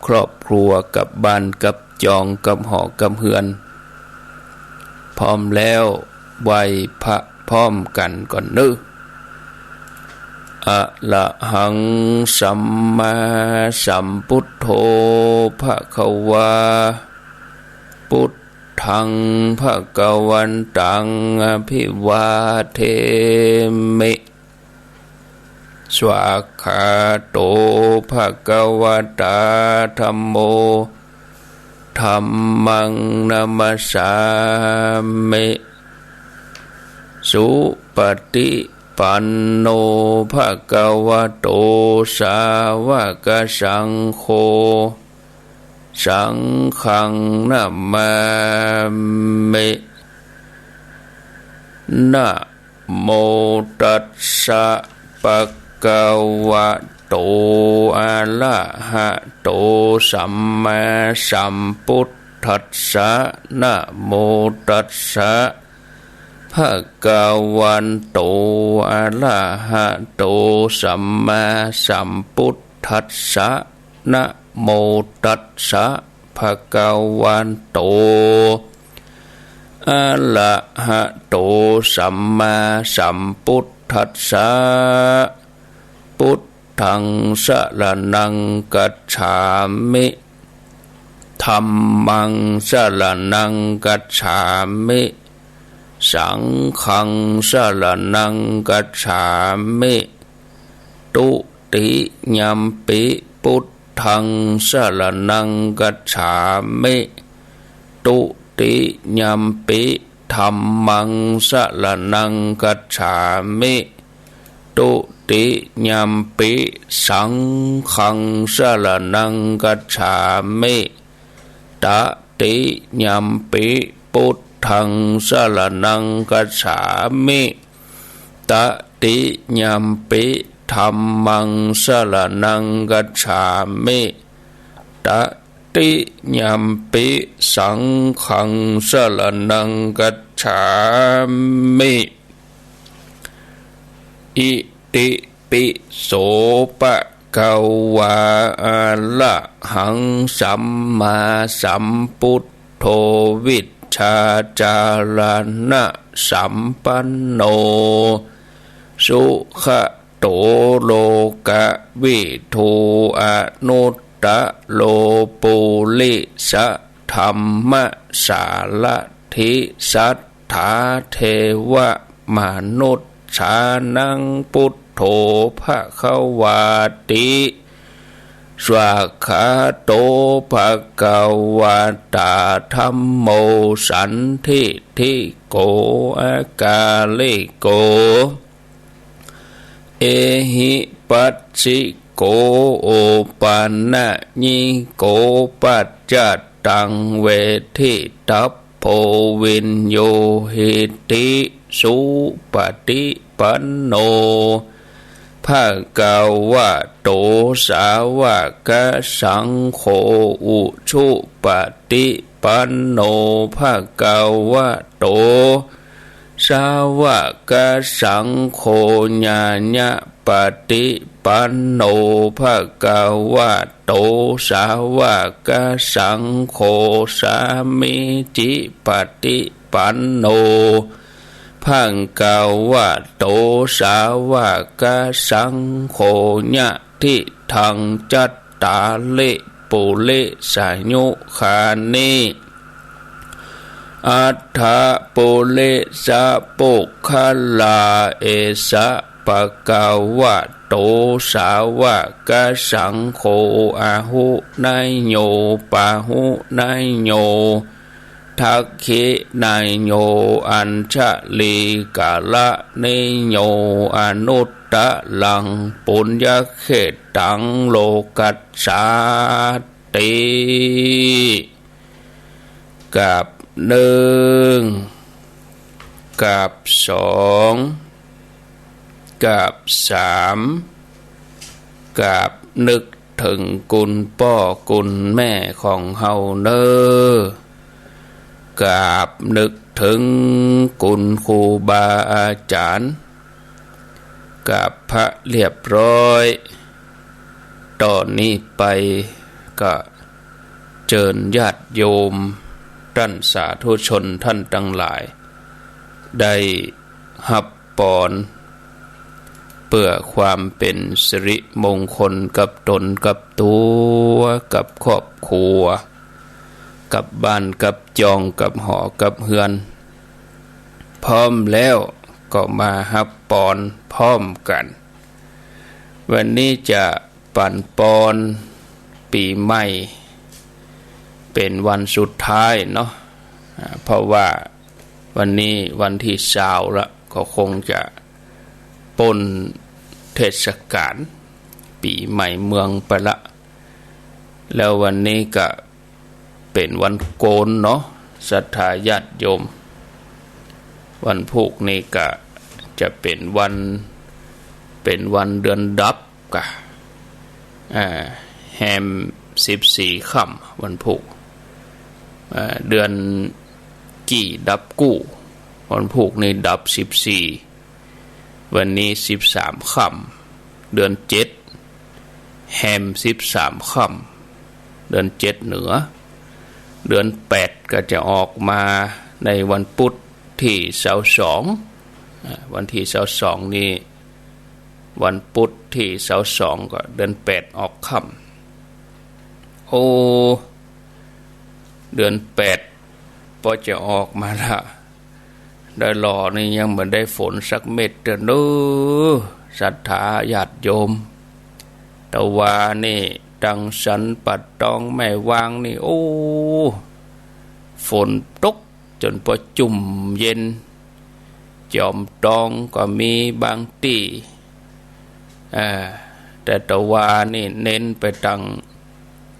ครอบครัวกับบ้านกับจองกับหอกับเฮือนพร้อมแล้วไหว้พระพร้อมกันก่อนเด้ออะระหังสัมมาสัมพุทโธภะคะวาพุทธังภะคะวันตังอภิวาเทมิสวากขาโตภะคะวะตาธัมโมธัมมังนัมสสามิสุปฏิปันโนภะคะวะโตสาวกสังโฆสังฆังนะมามินะโมตัสสะภะคะวะโตอะระหะโตสัมมาสัมพุทธัสสะนะโมตัสสะภะคะวันโตอะระหะโตสัมมาสัมพุทธัสสะนะโมตัสสะภะคะวันโตอะระหะโตสัมมาสัมพุทธัสสะพุทธังสรณังกัจฉามิธัมมังสรณังกัจฉามิสังฆังสรณังกัจฉามิตุติยัมปิพุทธังสรณังกัจฉามิตุติยัมปิธัมมังสรณังกัจฉามิตุติยัมปิสังฆังสรณังกัจฉามิตติยัมปิพุทธังสรณังกัจฉามิตติยัมปิธัมมังสรณังกัจฉามิตติยัมปิสังฆังสรณังกัจฉามิอิติปิโสภะคะวะอะระหังสัมมาสัมพุทโธวิชชาจารณะสัมปันโนสุขโตโลกวิทูอนุตตะโลปุริสธัมมสารถิสัทธาเทวมนุษย์ชานังพุทโธภะคะวาติสวากขาโตภะคะวะตาธัมโมสันทิฏฐิโกอากาลิโกเอหิปัสสิโกโอปันนะญิโกปัจจัตตังเวทิตัพโพวินโยหิติสุปฏิปันโนภะคะวะโตสาวกสังโฆอุชุปฏิปันโนภะคะวะโตสาวกสังโฆญาญะปฏิปันโนภะคะวะโตสาวกสังโฆสามิจิปฏิปันโนภะคะวะโตสาวกสังโฆญะทิทังจัตตาลิปุริสายุคานิอัฏฐปุริสปุคคลาเอสะภะคะวะโตสาวกสังโฆอะหุนายโยปะหุนายโยทักขินายโยอัญชลีกาละนิโยอนุตตะลังปุญญเขตังโลกัสสาติกับหนึ่งกับสองกับสามกับนึกถึงกุลพ่อกุลแม่ของเฮาเนอกราบนึกถึงคุณครูบาอาจารย์กับพระเรียบร้อยตอนนี้ไปก็ เจิญญาติโยมท่านสาธุชนท่านทั้งหลายได้หับปอนเพื่อความเป็นสิริมงคลกับตนกับตัวกับครอบครัวกับบ้านกับจองกับหอกับเฮือนพร้อมแล้วก็มาหับปอนพร้อมกันวันนี้จะปั่นปอนปีใหม่เป็นวันสุดท้ายเนาะเพราะว่าวันนี้วันที่20ละก็คงจะปนเทศกาลปีใหม่เมืองไปละแล้ววันนี้ก็เป็นวันโกนเนาะศรัทธาญาติโยมวันพุกนี้ก็จะเป็นวันเดือนดับกะแฮม14ค่ำวันพุกเดือนกี่ดับกู้วันพุกนี้ดับ14วันนี้13ค่ำเดือน7แฮม13ค่ำเดือน7เหนือเดือน8ก็จะออกมาในวันพุธที่22วันที่22นี้วันพุธที่22ก็เดือน8ออกค่ำโอ้เดือน8พอจะออกมาละได้รอนี่ยังเหมือนได้ฝนสักเม็ดเด้อเน้อศรัทธาญาติโยมตะวานี่ดังสันปัดตองแม่วางนี่โอ้ฝนตกจนพอจุ่มเย็นจอมตองก็มีบางที่แต่ตะวานี่เน้นไปดัง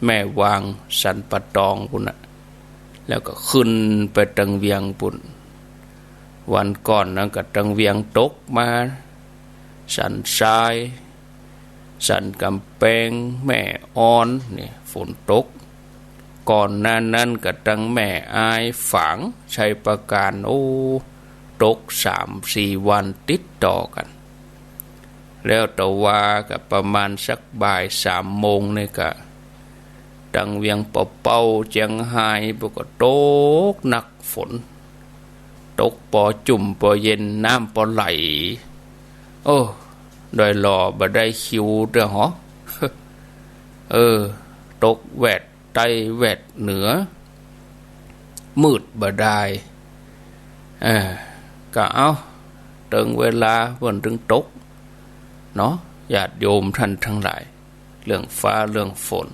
แม่วางสันปัดตองปุ่นน่ะแล้วก็ขึ้นไปดังเวียงปุ่นวันก่อนนั้นก็ดังเวียงตกมาสันทรายสันกำแพงแม่อ่อนนี่ฝนตกก่อนนั้นก็ดังแม่อายฝังชัยประการโอ้ตก3-4 วันติดต่อกันแล้วตะวาก็ประมาณสักบ่าย3 โมงนี่ก็ดังเวียงเป่าเจียงไฮ้ปก็ตกหนักฝนตกปอจุ่มปอเย็นน้ำปอไหลโอ้โดยหล่อบ่ได้คิวเด้อหรอตกแวดใต้แวดเหนือมืดบ่ได้ก็เอาถึงเวลาวันถึงตกเนาะญาติโยมท่านทั้งหลายเรื่องฟ้าเรื่องฝน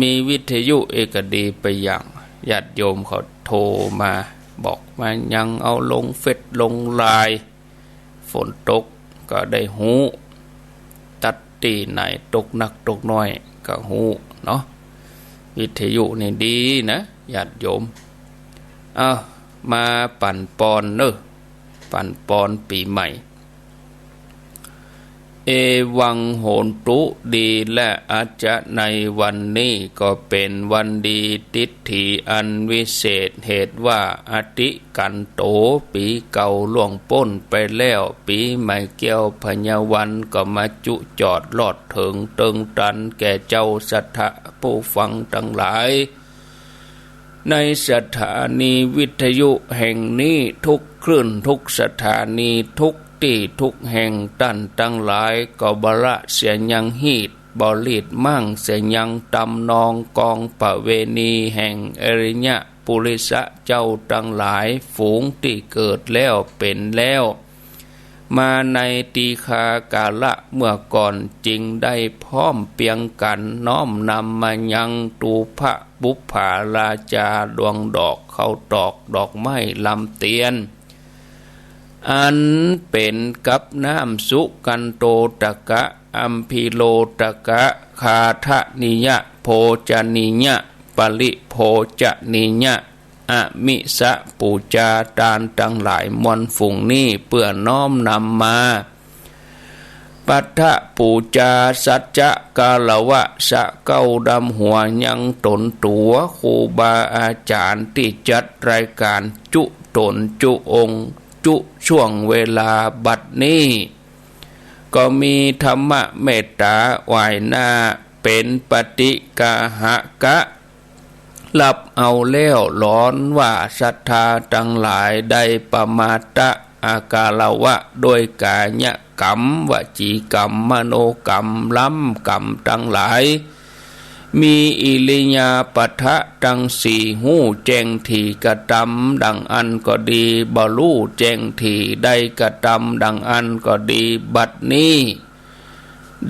มีวิทยุเอกดีไปอย่างญาติโยมเขาโทรมาบอกมายังเอาลงเฟซลงไลน์ฝนตกก็ได้หูตัดตีไหนตกหนักตกน้อยก็หูเนาะวิทยุนี่ดีนะญาติโยมมาปั่นปอนเนอะปั่นปอนปีใหม่เอวังโหนตุดีและอาจจะในวันนี้ก็เป็นวันดีทิฏฐิอันวิเศษเหตุว่าอติกันโตปีเก่าล่วงพ้นไปแล้วปีใหม่เกี่ยวพญาวันก็มาจุจอดลอดถึงเติงตันแก่เจ้าสัทธะผู้ฟังทั้งหลายในสถานีวิทยุแห่งนี้ทุกคลื่นทุกสถานีทุกที่ทุกแห่งตั้นตั้งหลายก็บละเสียยังฮีดบลีดมั่งเสียยังตำนองกองประเวณีแห่งอริยะปุริสะเจ้าตั้งหลายฝูงที่เกิดแล้วเป็นแล้วมาในตีคากาละเมื่อก่อนจริงได้พร้อมเพียงกันน้อมนำมายังตูพระบุพภาราชาดวงดอกเขาตอกดอกไม้ลำเตียนอันเป็นกับน้ำสุกันโตตกะอัมพิโลตกะคาทะนิยะโพจานิยะปริโพจานิยะอมิสะปูจาตานทั้งหลายมวลฝูงนี้เพื่อน้อมนำมาปัทธปูจาสัจจะกาลวะสะเก้าดำหัวยังตนตัวครูบาอาจารย์ที่จัดรายการจุตนจุองค์จุช่วงเวลาบัดนี้ก็มีธรรมะเมตตาไหวหน้า เป็นปฏิกาหะกะรับเอาแล้วร้อนว่าศรัทธาทั้งหลายได้ปมาตะอากาลวะโดยกายกรรมวจีกรรมมโนกรรมล้ำกรรมทั้งหลายมีอิริยาปทะทั้งสี่หูแจ้งที่กระทำดังอันก็ดีบรรลุแจ้งที่ได้กระทำดังอันก็ดีบัดนี้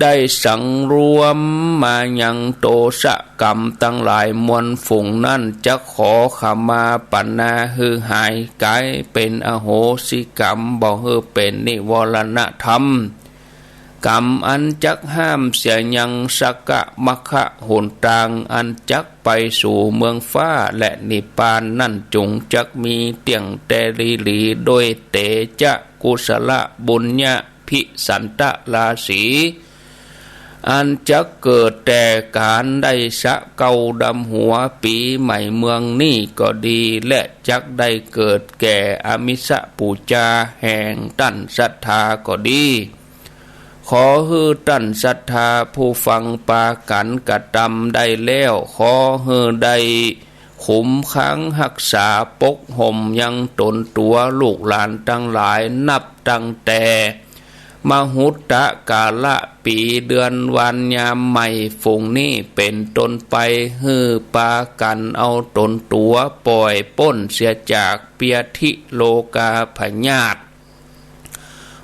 ได้สังรวมมายังโตสะกรรมทั้งหลายมวลฝูงนั้นจะขอขมาปัญนาฮือหายกายเป็นอโหสิกรรมบ่ฮือเป็นนิวรณธรรมกรรมอันจักห้ามเสียยังสักกะมะคะหนทางอันจักไปสู่เมืองฟ้าและนิพพานนั่นจงจักมีเตียงแต่ลีหลีโดยเตจะกุศลบุญญะพิสันตราศีอันจะเกิดแต่การได้สะเกาดำหัวปีใหม่เมืองนี้ก็ดีและจักได้เกิดแก่อมิสปูจาแห่งตั้นศรัทธาก็ดีขอฮือตั้นศรัทธาผู้ฟังปากันกระทำได้แล้วขอฮือได้ขุมขังหักษาปกห่มยังตนตัวลูกหลานทั้งหลายนับตั้งแต่มหุตตะกาละปีเดือนวันยามใหม่ฝูงนี้เป็นต้นไปฮือปากันเอาตนตัวปล่อยป้นเสียจากเปียทิโลกาพญาต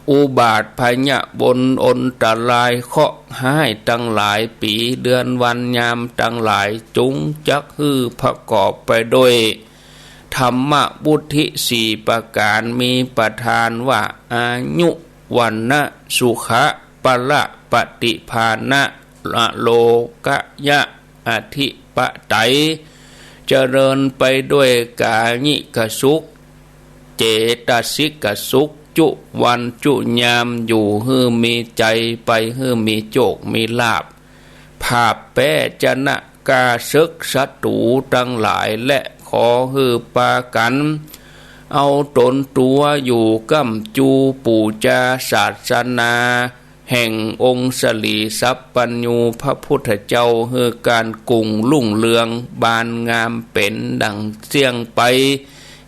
อุบาทพญะบนอนตรายเคาะให้ตั้งหลายปีเดือนวันยามตั้งหลายจุงจักฮือประกอบไปด้วยธรรมบุธิสี่ประการมีประธานว่าอายุวันนะสุขะปะละปฏิภาณะโลกยะอธิปไตยเจริญไปด้วยกายิกสุขเจตสิกสุขจุวันจุยามอยู่ฮือมีใจไปฮือมีโจกมีลาภภาพแป้จนะกาศึกศัตรูทั้งหลายและขอฮือปากันเอาตนตัวอยู่กัมจูปูจาศาสนาแห่งองค์สลีสัพปัญญูพระพุทธเจ้าเฮือการกุ่งลุ่งเรืองบานงามเป็นดังเสียงไป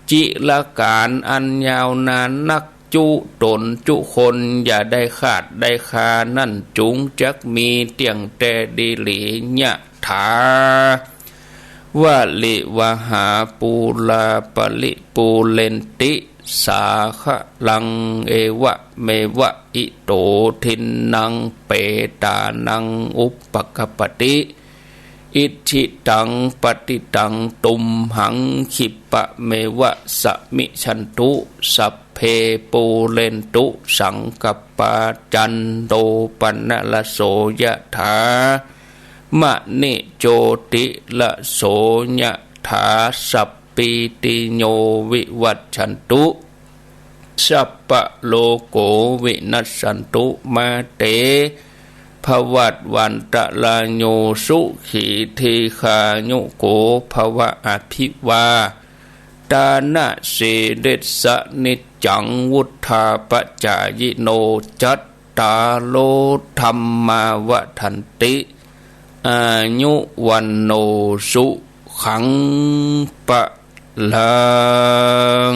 จิละการอันยาวนานนักจุตนจุคนอย่าได้ขาดได้คานั่นจุงจักมีเตียงแต่ดีหลีญะถาวะลิวหาปูลาปลิปูเลนติสาคะลังเอวะเมวะอิโตทินนังเปตานังอุปกปติอิทิตังปฏิตังตุมหังขิปะเมวะสมิชันตุสัพเพปูเลนตุสังกปาจันโตปนะละโสยะถามะนิโจติละโสยะถาสัพปิติโยวิวัชชันตุสัพพะโลโกวินัสสันตุมาเตภวัตวันตะลาโยสุขีทีคาโยโกภวะอภิวาตานะเสเดสะนิจังวุธาปจายโนจัตตาโลธรรมาวทันติอายุวันโนสุขังปะลัง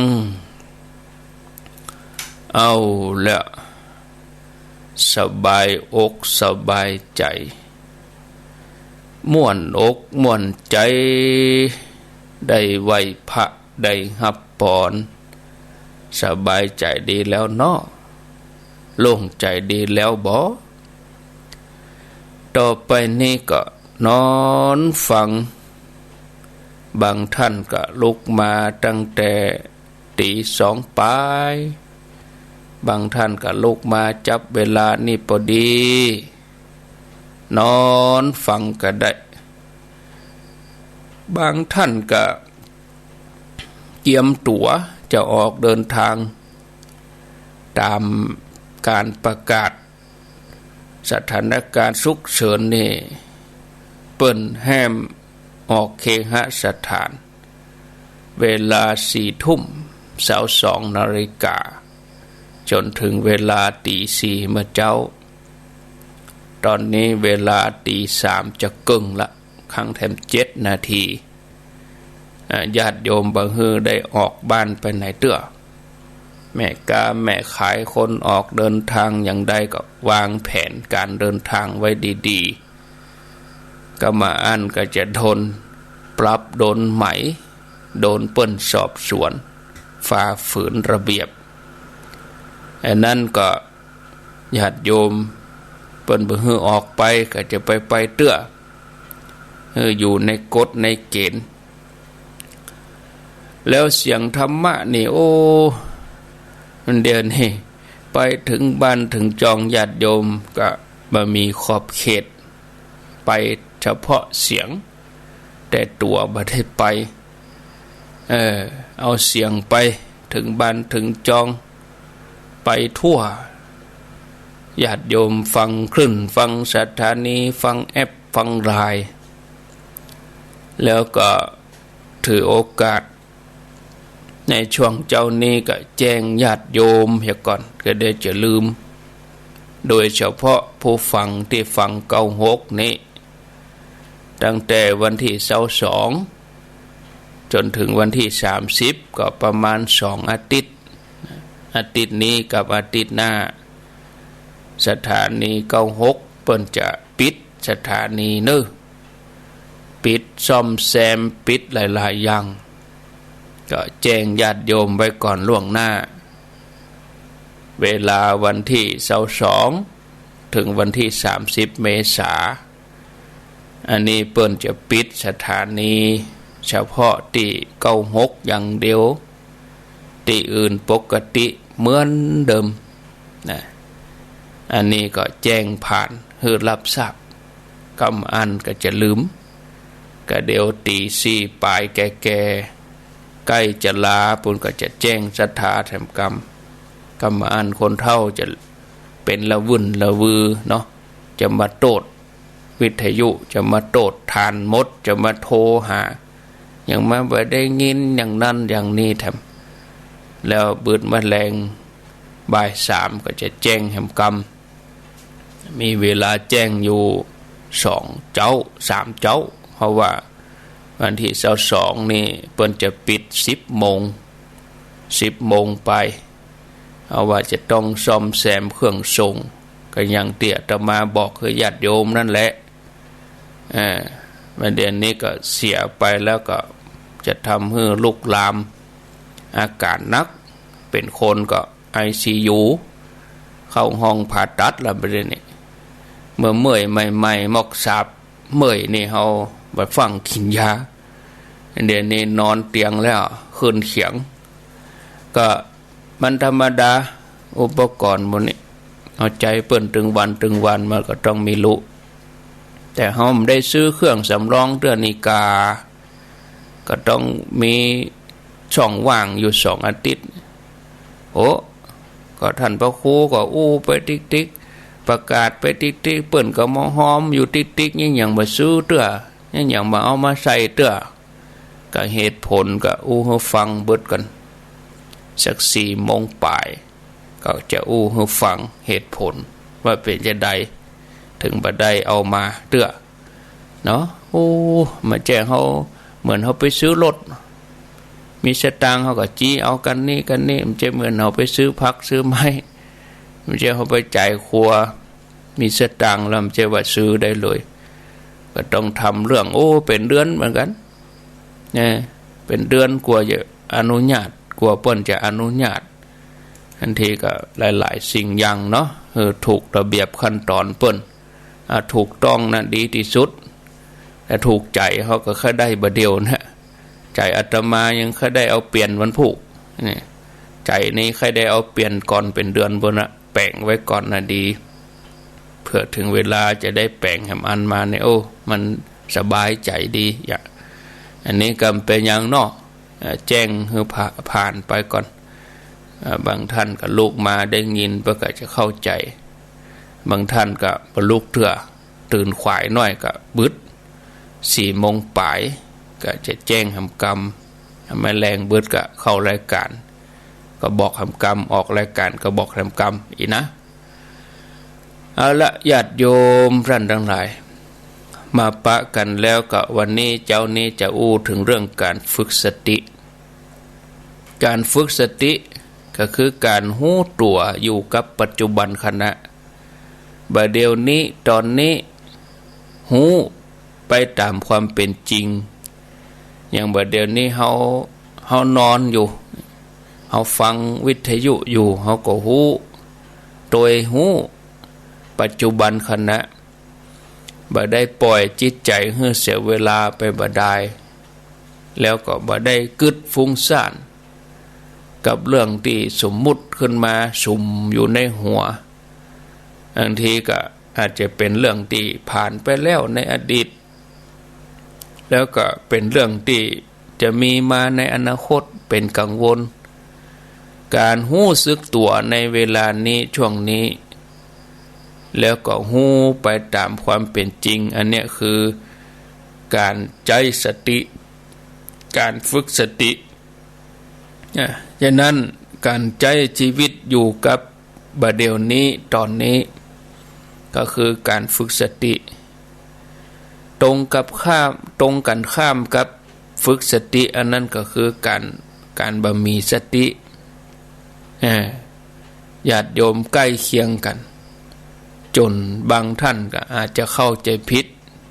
เอาละสบายอกสบายใจม่วนอกม่วนใจได้ไหวพระได้หับปอนสบายใจดีแล้วเนาะโล่งใจดีแล้วบ่ต่อไปนี้ก็นอนฟังบางท่านก็ลุกมาตั้งแต่ตีสองปลายบางท่านก็ลุกมาจับเวลานี่พอดีนอนฟังก็ได้บางท่านก็เตรียมตั๋วจะออกเดินทางตามการประกาศสถานการณ์ฉุกเฉินนี่เปิ้นแห้มออกเคหสถานเวลา4:22 น.จนถึงเวลาตี 4เมื่อเจ้า ตอนนี้เวลา3:00จะกึ่งละข้างแถม7 นาทีญาติโยมบางฮือได้ออกบ้านไปไหนเตื้อแม่กาแม่ขายคนออกเดินทางอย่างใดก็วางแผนการเดินทางไว้ดีๆก็มาอันก็จะโดนปรับโดนไหมโดนเปิ้นสอบสวนฝ่าฝืนระเบียบอันนั้นก็ญาติโยมเปิ้นบ่ฮือออกไปก็จะไปเตื้ออยู่ในกฎในเกณฑ์แล้วเสียงธรรมะนี่โอ้มันเดินให้ไปถึงบ้านถึงจองญาติโยมก็บ่มีขอบเขตไปเฉพาะเสียงแต่ตัวบ่ได้ไปเอาเสียงไปถึงบ้านถึงจองไปทั่วญาติโยมฟังคลื่นฟังสถานีฟังแอปฟังไลน์แล้วก็ถือโอกาสในช่วงเจ้านี้ก็แจ้งญาติโยมเสียก่อนก็ได้จะลืมโดยเฉพาะผู้ฟังที่ฟัง96นี้ตั้งแต่วันที่22จนถึงวันที่30ก็ประมาณ2 อาทิตย์นี้กับอาทิตย์หน้าสถานี96เปิ้นจะปิดสถานีปิดซ่อมแซมปิดหลายๆอย่างก็แจ้งญาติโยมไว้ก่อนล่วงหน้าเวลาวันที่22ถึงวันที่30เมษายนอันนี้เปิ้นจะปิดสถานีเฉพาะที่96อย่างเดียวที่อื่นปกติเหมือนเดิมนะอันนี้ก็แจ้งผ่านให้รับทราบกำอันก็จะลืมก็เดี๋ยวตี4ปลายแก่ใกล้จะลาปุ่นก็จะแจ้งศรัทธาแถมกำอันคนเฒ่าจะเป็นละวุ่นละวือเนาะจะมาโตดวิทยุจะมาโตดทานมดจะมาโทรหาอย่างมาบ่ได้ยินอย่างนั้นอย่างนี้แถมแล้วบืดแมลงบ่าย3ก็จะแจ้งแถมกำมีเวลาแจ้งอยู่2 เจ้า 3 เจ้าเพราะว่าวันที่22นี่เปิ้นจะปิด10 โมงไปเอาว่าจะต้องซ่อมแซมเครื่องส่งก็ยังเตี่ยตมาบอกคือญาติโยมนั่นแหละประเด็นนี้ก็เสียไปแล้วก็จะทำให้ลุกลามอาการหนักเป็นคนก็ ICU เข้าห้องผ่าตัดแล้วประเด็นนี้เมื่อเมื่อยใหม่ๆมอกสาบเมื่อยนี่เฮาไปฟังกินยาเดี๋ยวนี้นอนเตียงแล้วขึ้นเขียงก็มันธรรมดาอุปกรณ์หมดนี่เอาใจเปิ้นถึงวันมันก็ต้องมีรู้แต่เฮาไม่ได้ซื้อเครื่องสำรองเตือนนาฬิกาก็ต้องมีช่องว่างอยู่2 อาทิตย์โอ้ก็ท่านพระครูก็ไปติ๊กประกาศไปติ๊กเปิ้นก็มาหอมอยู่ติ๊กยังอย่างมาซื้อเตื้อยังอย่างมาเอามาใส่เตื้อก็เหตุผลก็ให้ฟังเบิดกันสัก4 โมงปลายก็จะให้ฟังเหตุผลว่าเป็นจะใดถึงบ่ได้เอามาเตื้อเนาะมาแจ้งเฮาเหมือนเฮาไปซื้อรถมีสตางค์เฮาก็จี้เอากันนี่มันจะเหมือนเฮาไปซื้อผักซื้อไม้มันจะเฮาไปจ่ายครัวมีสตางค์แล้วมันจะว่าซื้อได้เลยก็ต้องทำเรื่องเป็นเดือนเหมือนกันเนี่ยเป็นเดือนกว่าจะอนุญาตกว่าเปิ้นจะอนุญาตทันทีก็หลายๆสิ่งอย่างเนาะถูกระเบียบขั้นตอนเปิ้นถูกต้องนะดีที่สุดแต่ถูกใจเขาก็แค่ได้บ่เดียวนะใจอาตมายังแค่ได้เอาเปลี่ยนวันผูกนี่ใจนี้แค่ได้เอาเปลี่ยนก่อนเป็นเดือนบนนะแปลงไว้ก่อนนะดีเพื่อถึงเวลาจะได้แปลงแหมอันมาเนี่ยมันสบายใจดีอย่างอันนี้ก็เป็นอย่างนอกแจ้งให้ผ่านไปก่อนบางท่านก็ลูกมาได้ยินเพื่อจะเข้าใจบางท่านก็บรรลุเถื่อตื่นขวายน้อยก็บึด4 โมงปลายก็จะแจ้งทำกรรมแม่แรงบึดก็เข้ารายการก็บอกทำกรรมออกรายการก็บอกทำกรรมอีกนะ เอาละญาติโยมท่านทั้งหลายมาปะกันแล้วก็วันนี้เจ้านี้จะอู้ถึงเรื่องการฝึกสติการฝึกสติก็คือการหู้ตัวอยู่กับปัจจุบันขณะบัดเดี๋ยวนี้ตอนนี้หู้ไปตามความเป็นจริงอย่างบัดเดี๋ยวนี้เฮานอนอยู่เฮาฟังวิทยุอยู่เฮาก็หู้โดยหู้ปัจจุบันขณะบ่ได้ปล่อยจิตใจให้เสียเวลาไปบ่ได้แล้วก็บ่ได้กึดฟุ้งซ่านกับเรื่องที่สมมุติขึ้นมาสุ่มอยู่ในหัวบางทีก็อาจจะเป็นเรื่องที่ผ่านไปแล้วในอดีตแล้วก็เป็นเรื่องที่จะมีมาในอนาคตเป็นกังวลการหู้สึกตัวในเวลานี้ช่วงนี้แล้วก็หู้ไปตามความเป็นจริงอันเนี้ยคือการใจสติการฝึกสติฉะนั้นการใจชีวิตอยู่กับบัดเดี๋ยวนี้ตอนนี้ก็คือการฝึกสติตรงกันข้ามกับฝึกสติอันนั้นก็คือการบำมีสติญาติโยมใกล้เคียงกันจนบางท่านก็อาจจะเข้าใจผิด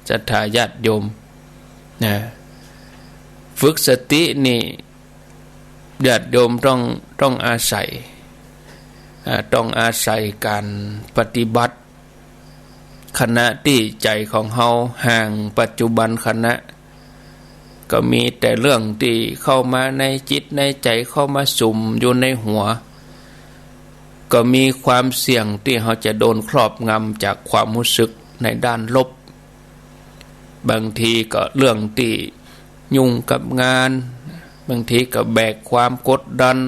ศรัทธาญาติโยมฝึกสตินี่ญาติโยมต้องอาศัยการปฏิบัติขณะที่ใจของเฮาห่างปัจจุบันขณะก็มีแต่เรื่องที่เข้ามาในจิตในใจเข้ามาสุ่มอยู่ในหัวก็มีความเสี่ยงที่เขาจะโดนครอบงำจากความรู้สึกในด้านลบบางทีก็เรื่องที่ยุ่งกับงานบางทีก็แบกความกดดัน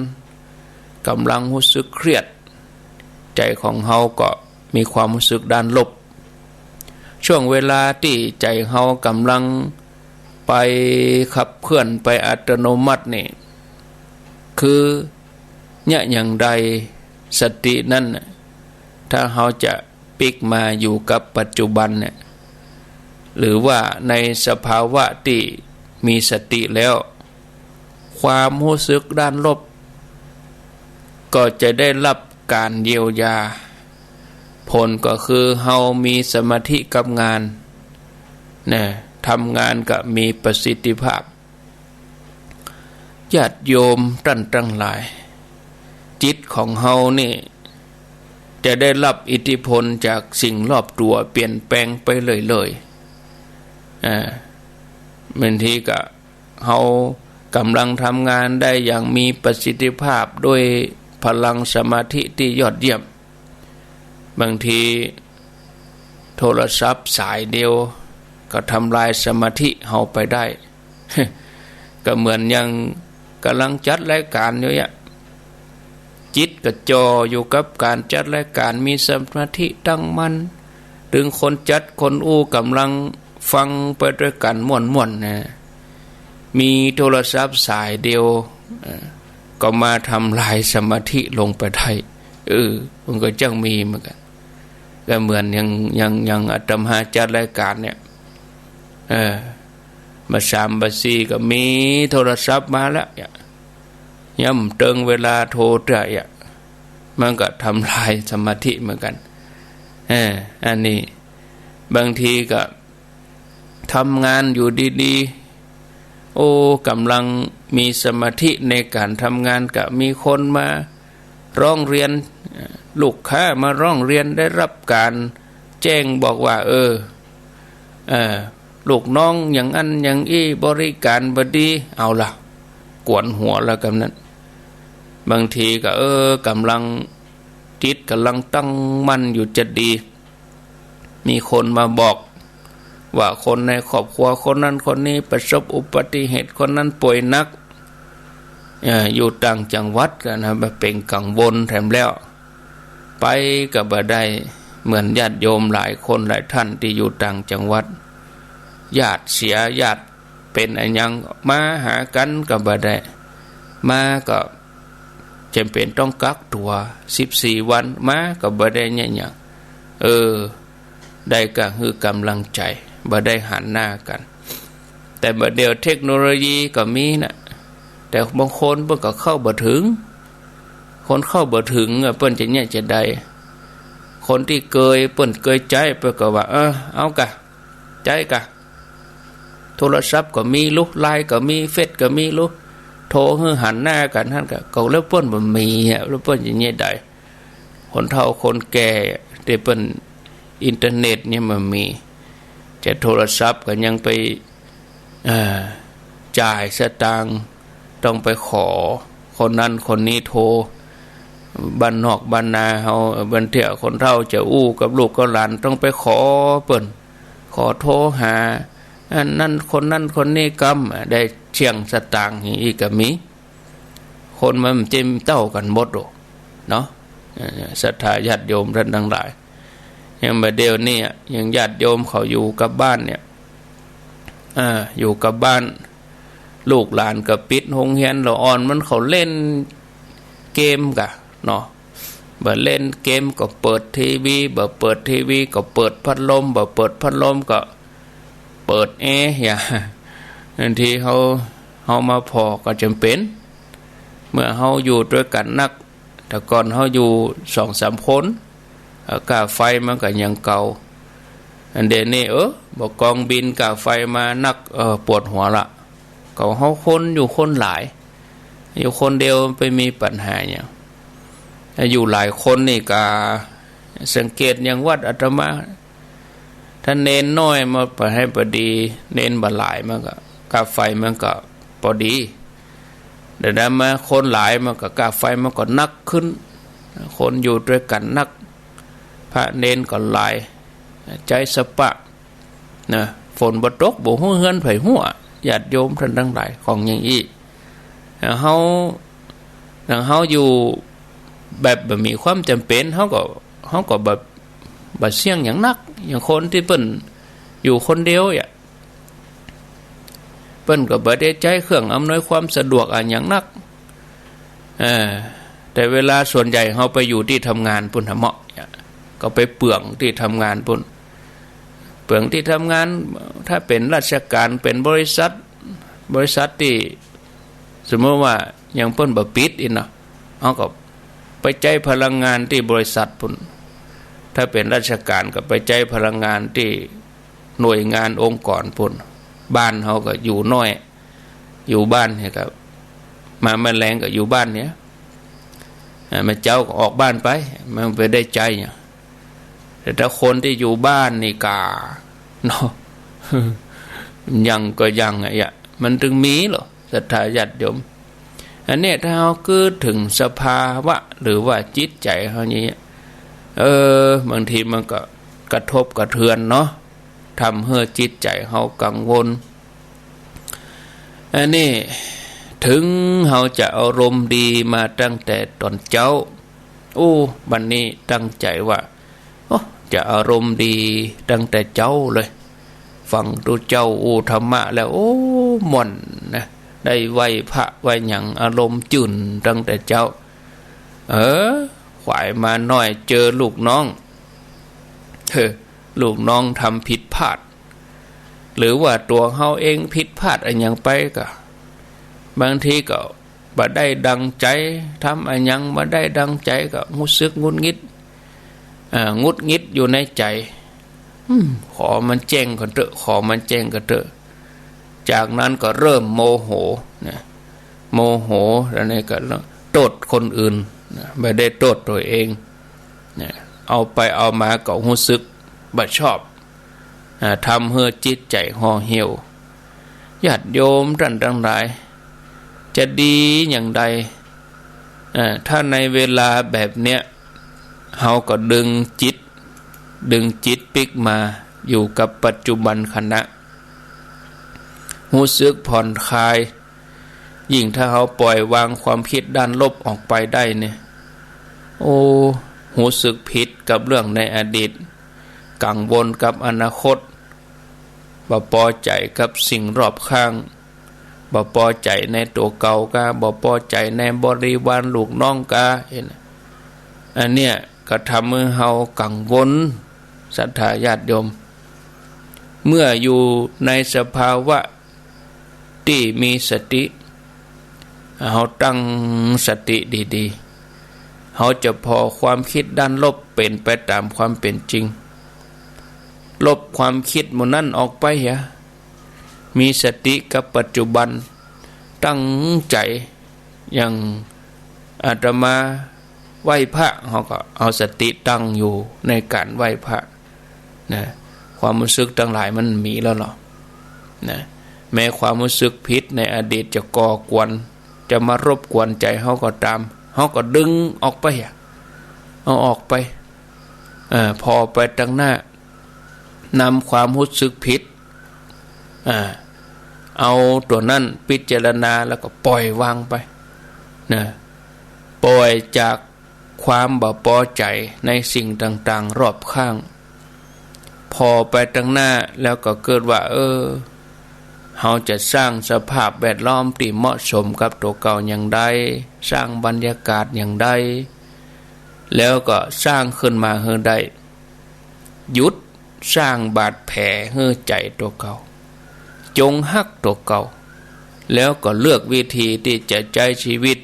กำลังรู้สึกเครียดใจของเขาก็มีความรู้สึกด้านลบช่วงเวลาที่ใจเขากำลังไปขับเคลื่อนไปอัตโนมัตินี่คือเนี่ยอย่างใดสตินั่นถ้าเราจะปิกมาอยู่กับปัจจุบันเนี่ยหรือว่าในสภาวะที่มีสติแล้วความรู้สึกด้านลบก็จะได้รับการเยียวยาผลก็คือเรามีสมาธิกับงานนะทำงานก็มีประสิทธิภาพญาติโยมท่านทั้งหลายจิตของเฮานี่จะได้รับอิทธิพลจากสิ่งรอบตัวเปลี่ยนแปลงไปเลยบางทีก็เฮากำลังทำงานได้อย่างมีประสิทธิภาพด้วยพลังสมาธิที่ยอดเยี่ยมบางทีโทรศัพท์สายเดียวก็ทำลายสมาธิเฮาไปได้ ก็เหมือนยังกำลังจัดรายการอยู่เนี่ยจิตก็จ่ออยู่กับการจัดรายการมีสมาธิตั้งมั่นถึงคนจัดคนอู้กำลังฟังไปด้วยกันม่วนๆนะมีโทรศัพท์สายเดียวก็มาทำลายสมาธิลงไปได้มันก็จังมีเหมือนกันก็เหมือนยังอาตมาจัดรายการเนี่ยมา3 มา 4ก็มีโทรศัพท์มาแล้วย่ำเติงเวลาโทรได้มันก็ทำลายสมาธิเหมือนกันอันนี้บางทีก็ทำงานอยู่ดีๆกำลังมีสมาธิในการทำงานก็มีคนมาร้องเรียนลูกค้ามาร้องเรียนได้รับการแจ้งบอกว่าลูกน้องอย่างนั้นอย่างอี้บริการบดีเอาล่ะกวนหัวแล้วกันนั้นบางทีก็กำลังจิตกำลังตั้งมั่นอยู่จะดีมีคนมาบอกว่าคนในครอบครัวคนนั้นคนนี้ประสบอุบัติเหตุคนนั้นป่วยหนักอยู่ต่างจังหวัดกันนะเป็นกังวลแถมแล้วไปกับบ่ได้เหมือนญาติโยมหลายคนหลายท่านที่อยู่ต่างจังหวัดญาติเสียญาติเป็นอะไรยังมาหากันกับบ่ได้มาก็จำเป็นต้องกักตัว14 วันมากับบ่ได้เนี่ย ได้ก็คือกำลังใจบ่ได้หันหน้ากันแต่บัดเดียวเทคโนโลยีก็มีนะแต่บางคนเพิ่นก็เข้าบ่ถึงคนเข้าบ่ถึงเพิ่นจะเนี่ยจะได้คนที่เปิ้นเคยใจเพิ่นก็ว่าเอากะใจกะโทรศัพท์ก็มีลูกไลน์ก็มีเฟซก็มีลูกโทรให้หันหน้ากันท่านก็แล้วเปิ้นบ่มีแล้วเปิ้นจะเนี่ยได้คนเฒ่าคนแก่ที่เปิ้นอินเทอร์เน็ตเนี่ยมันมีแต่โทรศัพท์ก็ยังไปจ่ายสตางค์ต้องไปขอคนนั้นคนนี้โทรบ้านนอกบ้านนาเฮาบันเที่ยคนเฒ่าจะอู้กับลูกกับหลานต้องไปขอเปิ้นขอโทรหาอันนั้นคนนั้นคนนี้กำได้เชียงสตางค์อีกก็มีคนมันเต็มเต้ากันหมดเนาะศรัทธาญาติโยมท่านทั้งหลายอย่างบัดเดี๋ยวนี้ยังญาติโยมเขาอยู่กับบ้านเนี่ยอยู่กับบ้านลูกหลานก็ปิดโรงเรียนละอ่อนมันเขาเล่นเกมกะเนาะบ่เล่นเกมก็เปิดทีวีบ่เปิดทีวีก็เปิดพัดลมบ่เปิดพัดลมก็เปิดแอร์อย่างบางทีเขามาพอก็จำเป็นเมื่อเขาอยู่ด้วยกันนักแต่ก่อนเขาอยู่ 2-3 คนกาไฟมันก็ยังเก่าอันเดี๋ยวนี้บอกกองบินกาไฟมานักปวดหัวละเขาคนอยู่คนหลายอยู่คนเดียวไปมีปัญหาอย่างอยู่หลายคนนี่กาสังเกตอย่างวัดอาตมาถ้าเน้นน้อยมาไปให้พอดีเน้นบ่หลายมันก็กาไฟมันก็พอดีเดี๋ยวนั้นมาคนหลายมันก็กาไฟมันก็นักขึ้นคนอยู่ด้วยกันนักพระเน้นก็หลายใจสปะนะฝนบ่ตกบ่ฮู้เฮือนไผหัวญาติโยมท่านทั้งหลายของอย่างอีเฮาอยู่แบบบ่มีความจำเป็นเฮาก็แบบบ่เสี่ยงหยังนักอย่างคนที่เพิ่นอยู่คนเดียวเพิ่นก็บ่ได้ใจเครื่องอำนวยความสะดวกอันหยังนักแต่เวลาส่วนใหญ่เฮาไปอยู่ที่ทำงานพุ่นเหมาะก็ไปเปลืองที่ทำงานพุ่นเปลืองที่ทำงานถ้าเป็นราชการเป็นบริษัทที่สมมติว่ายังเพิ่นบ่ปิดอีกเนาะเอาก็ไปใจพลังงานที่บริษัทพุ่นถ้าเป็นราชการก็ไปใจพลังงานที่หน่วยงานองค์กรพุ่นบ้านเฮาก็อยู่น้อยอยู่บ้านเนี่ยครับมาแมลงก็อยู่บ้านเนี่ยแม่เจ้าก็ออกบ้านไปมันไปได้ใจเนี่ยแต่ถ้าคนที่อยู่บ้านนี่กาเนาะยังก็ยังมันถึงมีหรอศรัทธาญาติโยมอันนี้ถ้าเราคือถึงสภาวะหรือว่าจิตใจเขานี้บางทีมันก็กระทบกระเทือนเนาะทำให้จิตใจเขากังวลอันนี้ถึงเขาจะอารมณ์ดีมาตั้งแต่ตอนเจ้าบัดนี้ตั้งใจว่าจะอารมณ์ดีตั้งแต่เจ้าเลยฟังดูเจ้าธรรมะแล้วหม่อนนะได้ไหวพระไหวหยังอารมณ์จื่นตั้งแต่เจ้าขวายมาหน่อยเจอลูกน้องลูกน้องทำผิดพลาดหรือว่าตัวเฮาเองผิดพลาดอะไรอย่างไปก็บางทีก็บ่ได้ดังใจทำอะไรอย่างบ่ได้ดังใจก็รู้สึกงุดหงิดอยู่ในใจขอมันแจ้งกันเถอะขอมันแจ้งกันเถอะจากนั้นก็เริ่มโมโหนะโมโหแล้วนี่ก็โทษคนอื่นไม่ได้โทษตัวเองนะเอาไปเอามาก็รู้สึกบ่ชอบทำให้จิตใจห่อเหี่ยวญาติโยมท่านทั้งหลายจะดีอย่างใดถ้าในเวลาแบบเนี้ยเฮาก็ดึงจิตปิกมาอยู่กับปัจจุบันขณะรู้สึกผ่อนคลายยิ่งถ้าเฮาปล่อยวางความคิดด้านลบออกไปได้เนี่ยรู้สึกผิดกับเรื่องในอดีตกังวลกับอนาคตบ่พอใจกับสิ่งรอบข้างบ่พอใจในตัวเก่ากะบ่พอใจในบริวารลูกน้องกะอันเนี้ยก็ทำให้เฮากังวล ศรัทธาญาติโยมเมื่ออยู่ในสภาวะที่มีสติเขาตั้งสติดีๆเขาจะพอความคิดด้านลบเป็นไปตามความเป็นจริงลบความคิดหมดนั้นออกไปมีสติกับปัจจุบันตั้งใจอย่างอาตมาไหว้พระเขาก็เอาสติตั้งอยู่ในการไหว้พระนะความรู้สึกทั้งหลายมันมีแล้วหรอนะแม้ความรู้สึกผิดในอดีตจะก่อกวนจะมารบกวนใจเขาก็ตามเขาก็ดึงออกไปเอาออกไปพอไปตั้งหน้านำความรู้สึกผิดเอาตัวนั้นพิจารณาแล้วก็ปล่อยวางไปนะปล่อยจากความบ่พอใจในสิ่งต่างๆรอบข้างพอไปตั้งหน้าแล้วก็เกิดว่าเราจะสร้างสภาพแวดล้อมที่เหมาะสมกับตัวเก่าอย่างใดสร้างบรรยากาศอย่างใดแล้วก็สร้างขึ้นมาให้ได้หยุดสร้างบาดแผลให้ใจตัวเก่าจงฮักตัวเก่าแล้วก็เลือกวิธีที่จะใช้ชีวิต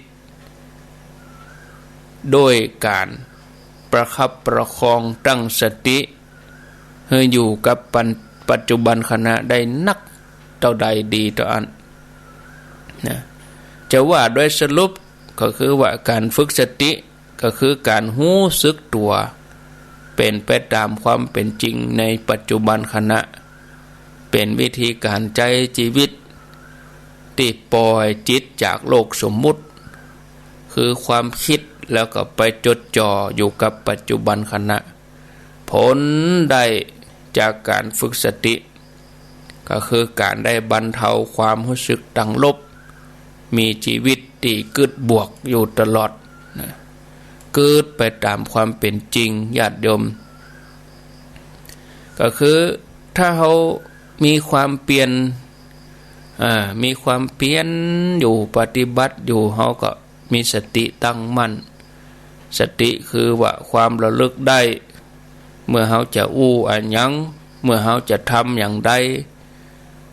โดยการประคับประคองตั้งสติให้อยู่กับปัจจุบันขณะได้นักเท่าใดดีต่ออันนะจะว่าโดยสรุปก็คือว่าการฝึกสติก็คือการรู้สึกตัวเป็นไปตามความเป็นจริงในปัจจุบันขณะเป็นวิธีการใช้ชีวิตที่ปล่อยจิตจากโลกสมมุติคือความคิดแล้วก็ไปจดจ่ออยู่กับปัจจุบันขณะผลได้จากการฝึกสติก็คือการได้บรรเทาความรู้สึกดังลบมีชีวิตที่กึดบวกอยู่ตลอดนะเกิดไปตามความเป็นจริงญาติโยมก็คือถ้าเขามีความเปลี่ยนมีความเปลี่ยนอยู่ปฏิบัติอยู่เขาก็มีสติตั้งมั่นสติคือว่าความระลึกได้เมื่อเขาจะอันยังเมื่อเขาจะทำอย่างใด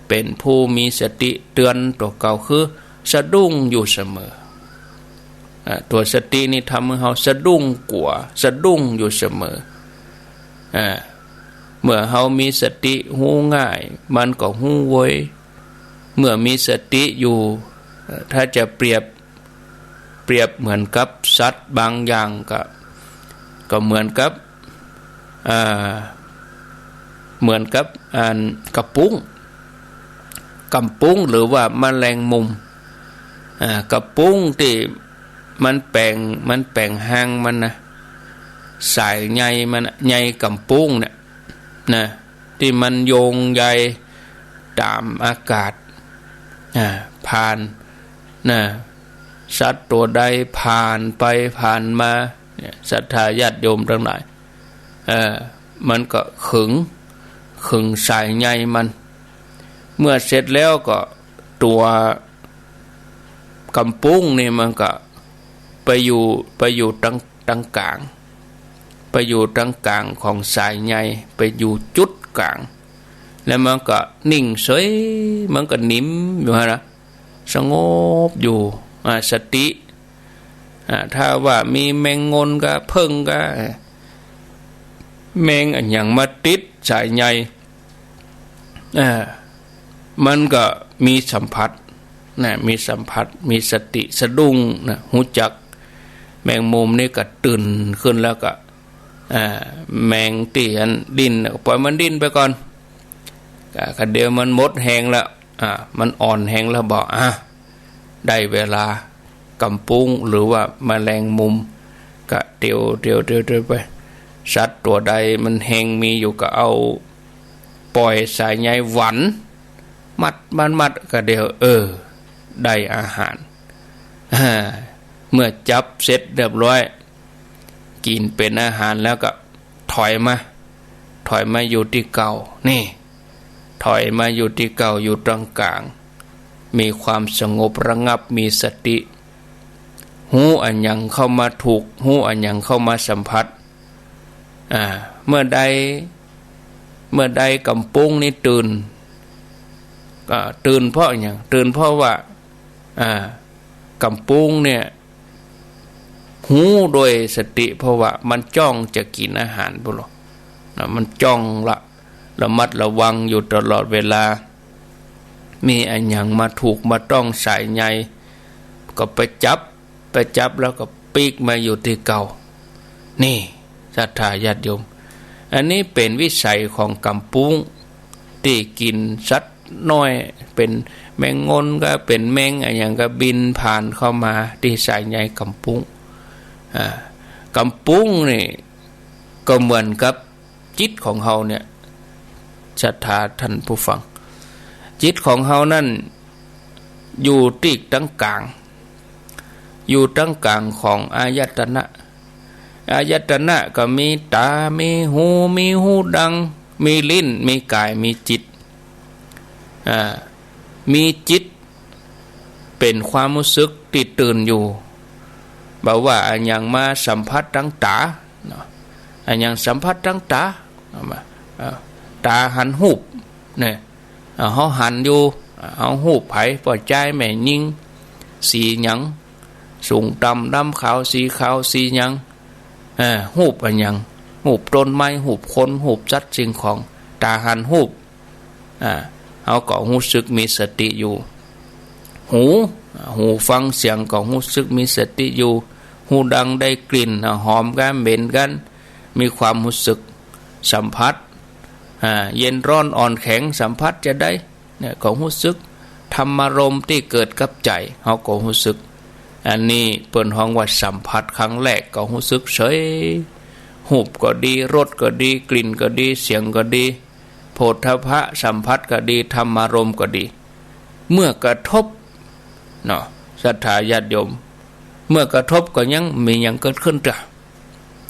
เป็นผู้มีสติเตือนตัวเก่าคือสะดุ้งอยู่เสมอตัวสตินี่ทำให้เขาสะดุ้งกลัวสะดุ้งอยู่เสมอเมื่อเขามีสติหูง่ายมันก็หูไวเมื่อมีสติอยู่ถ้าจะเปรียบเหมือนกับสัตว์บางอย่างก็เหมือนกับกระปุ้งหรือว่าแมลงมุมกระปุ้งที่มันแป่งหางมันนะสายใยมันใยกำปุ้งเนี่ยนะที่มันโยงใยตามอากาศผ่านนะสัตว์ตัวใดผ่านไปผ่านมาศรัทธาญาติโยมทั้งหลายมันก็ขึงสายใยมันเมื่อเสร็จแล้วก็ตัวกำปุ้งนี่มันก็ไปอยู่ตั้งกลางไปอยู่ตั้งกลางของสายใยไปอยู่จุดกลางแล้วมันก็นิ่งเฉยมันก็นิ่มอยู่นะสงบอยู่สติถ้าว่ามีแมงงนก็เพิ่งก็แมงอันอย่างมาติดสายใยมันก็มีสัมผัสมีสัมผัสมีสติสะดุ้งหูจักแมงมุมนี่ก็ตื่นขึ้นแล้วก็แมงตีอันดิ้นปล่อยมันดิ้นไปก่อนก็เดี๋ยวมันหมดแห้งแล้วมันอ่อนแห้งแล้วบอกได้เวลากำปุ้งหรือว่าแมลงมุมก็เตียวไปสัตว์ตัวใดมันแห้งมีอยู่ก็เอาปล่อยสายใยหวันมัดก็เดี๋ยวได้อาหารเมื่อจับเสร็จเรียบร้อยกินเป็นอาหารแล้วก็ถอยมาอยู่ที่เก่านี่ถอยมาอยู่ที่เก่าอยู่ตรงกลางมีความสงบระงับมีสติหูอันยังเข้ามาถูกหูอันยังเข้ามาสัมผัสเมื่อใด เมื่อใดกำปุ้งนี่ตื่นก็ตื่นเพราะอย่างตื่นเพราะว่ากำปุ้งเนี่ยหูโดยสติเพราะว่ามันจ้องจะกินอาหารบุรุษมันจ้องละระมัดระวังอยู่ตลอดเวลามีอันอย่างมาถูกมาต้องสายใยก็ไปจับแล้วก็ปีกมาอยู่ที่เก่านี่ศรัทธาญาติโยมอันนี้เป็นวิสัยของกำปุ้งที่กินสัตว์น้อยเป็นแมงงนก็เป็นแมงอันอย่างก็บินผ่านเข้ามาที่สายใยกำปุ้งกำปุ้งนี่ก็เหมือนกับจิตของเฮาเนี่ยศรัทธาท่านผู้ฟังจิตของเฮานั่นอยู่ที่ตั้งกลางอยู่ตั้งกลางของอายตนะก็มีตามีหูดังมีลิ้นมีกายมีจิตมีจิตเป็นความรู้สึกที่ตื่นอยู่บอกว่าอันยังมาสัมผัสตั้งตาอันยังสัมผัสตั้งตาตาหันหูบเนี่ยเขาหันอยู่เขาหูบไผ่ปล่อยใจแม่ยิงสีหยังสูงต่ำดำขาวสีหยังหูบอันยังหูบต้นไม้หูบคนหูบสัตว์สิ่งของตาหันหูบเขาก็หูสึกมีสติอยู่หูฟังเสียงก็หูสึกมีสติอยู่หูดังได้กลิ่นหอมกันเหม็นกันมีความรู้สึกสัมผัสเย็นร้อนอ่อนแข็งสัมผัสจะได้เนี่ยก็รู้สึกธรรมารมณ์ที่เกิดกับใจเขาก็รู้สึกอันนี้เปิ้นฮ้องว่าสัมผัสครั้งแรกก็รู้สึกเฉยหูบก็ดีรสก็ดีกลิ่นก็ดีเสียงก็ดีโผฏฐัพพะสัมผัสก็ดีธรรมารมณ์ก็ดีเมื่อกระทบเนาะศรัทธาญาติโยมเมื่อกระทบก็ยังมีอย่างเกิดขึ้นจ้ะ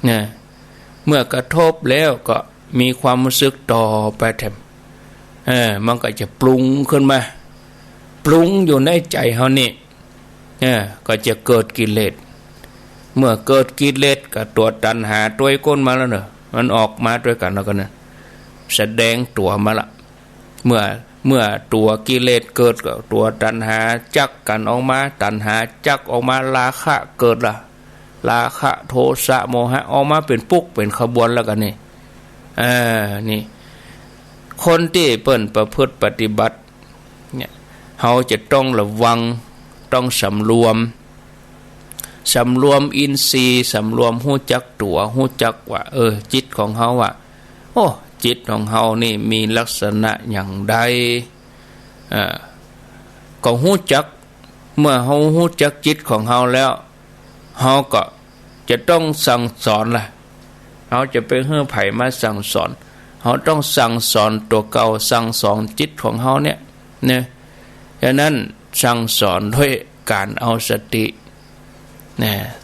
เนี่ยเมื่อกระทบแล้วก็มีความรู้สึกต่อไปแถมมันก็จะปรุงขึ้นมาปรุงอยู่ในใจเฮานี่ก็จะเกิดกิเลสเมื่อเกิดกิเลสก็ตัวตัณหาตัวก้นมาแล้วเนอะมันออกมาด้วยกันแล้วกันนะแสดงตัวมาละเมื่อตัวกิเลสเกิดก็ตัวตัณหาจักกันออกมาตัณหาจักออกมาราคะเกิดละราคะโทสะโมหะออกมาเป็นปุ๊กเป็นขบวนแล้วกันนี่นี่คนที่เปิ้นประพฤติปฏิบัติเนี่ยเขาจะต้องระวังต้องสำรวมอินทรีย์สำรวมหู้จักตัวหู้จักว่าจิตของเขาว่าโอ้จิตของเขานี่มีลักษณะอย่างใดก็หู้จักเมื่อเขาหู้จักจิตของเขาแล้วเขาก็จะต้องสั่งสอนล่ะเขาจะไปให้ไผมาสั่งสอนเขาต้องสั่งสอนตัวเก่าสั่งสอนจิตของเขาเนี่ยฉะนั้นสั่งสอนด้วยการเอาสติ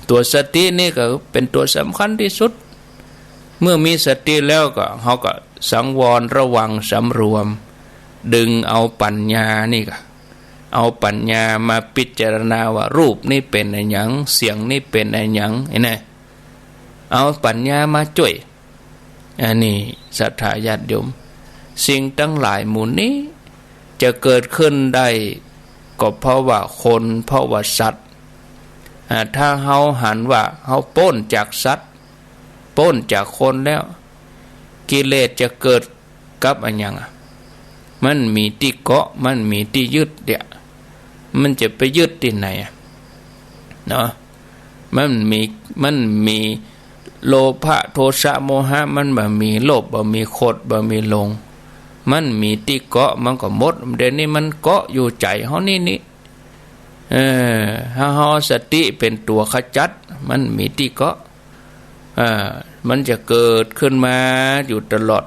ตัวสตินี่ก็เป็นตัวสำคัญที่สุดเมื่อมีสติแล้วก็เขาก็สังวรระวังสำรวมดึงเอาปัญญานี่ก็เอาปัญญามาพิจารณาว่ารูปนี่เป็นอะไรหยังเสียงนี่เป็นอะไรหยังเอาปัญญามาช่วยอันนี้ศรัทธาญาติโยมสิ่งทั้งหลายหมู่นี้จะเกิดขึ้นได้ก็เพราะว่าคนเพราะว่าสัตว์ถ้าเฮาหันว่าเฮาพ้นจากสัตว์พ้นจากคนแล้วกิเลสจะเกิดกับอันยังมันมีที่เกาะมันมีที่ยึดเดี๋ยมันจะไปยึดที่ไหนเนาะมันมีโลภะโทสะโมหะมันบ่มีโลภบ่มีโคตรบ่มีหลงมันมีที่เกาะมันก็หมดเดี๋ยวนี้มันเกาะอยู่ใจเฮานี่เฮาสติเป็นตัวขจัดมันมีที่เกาะมันจะเกิดขึ้นมาอยู่ตลอด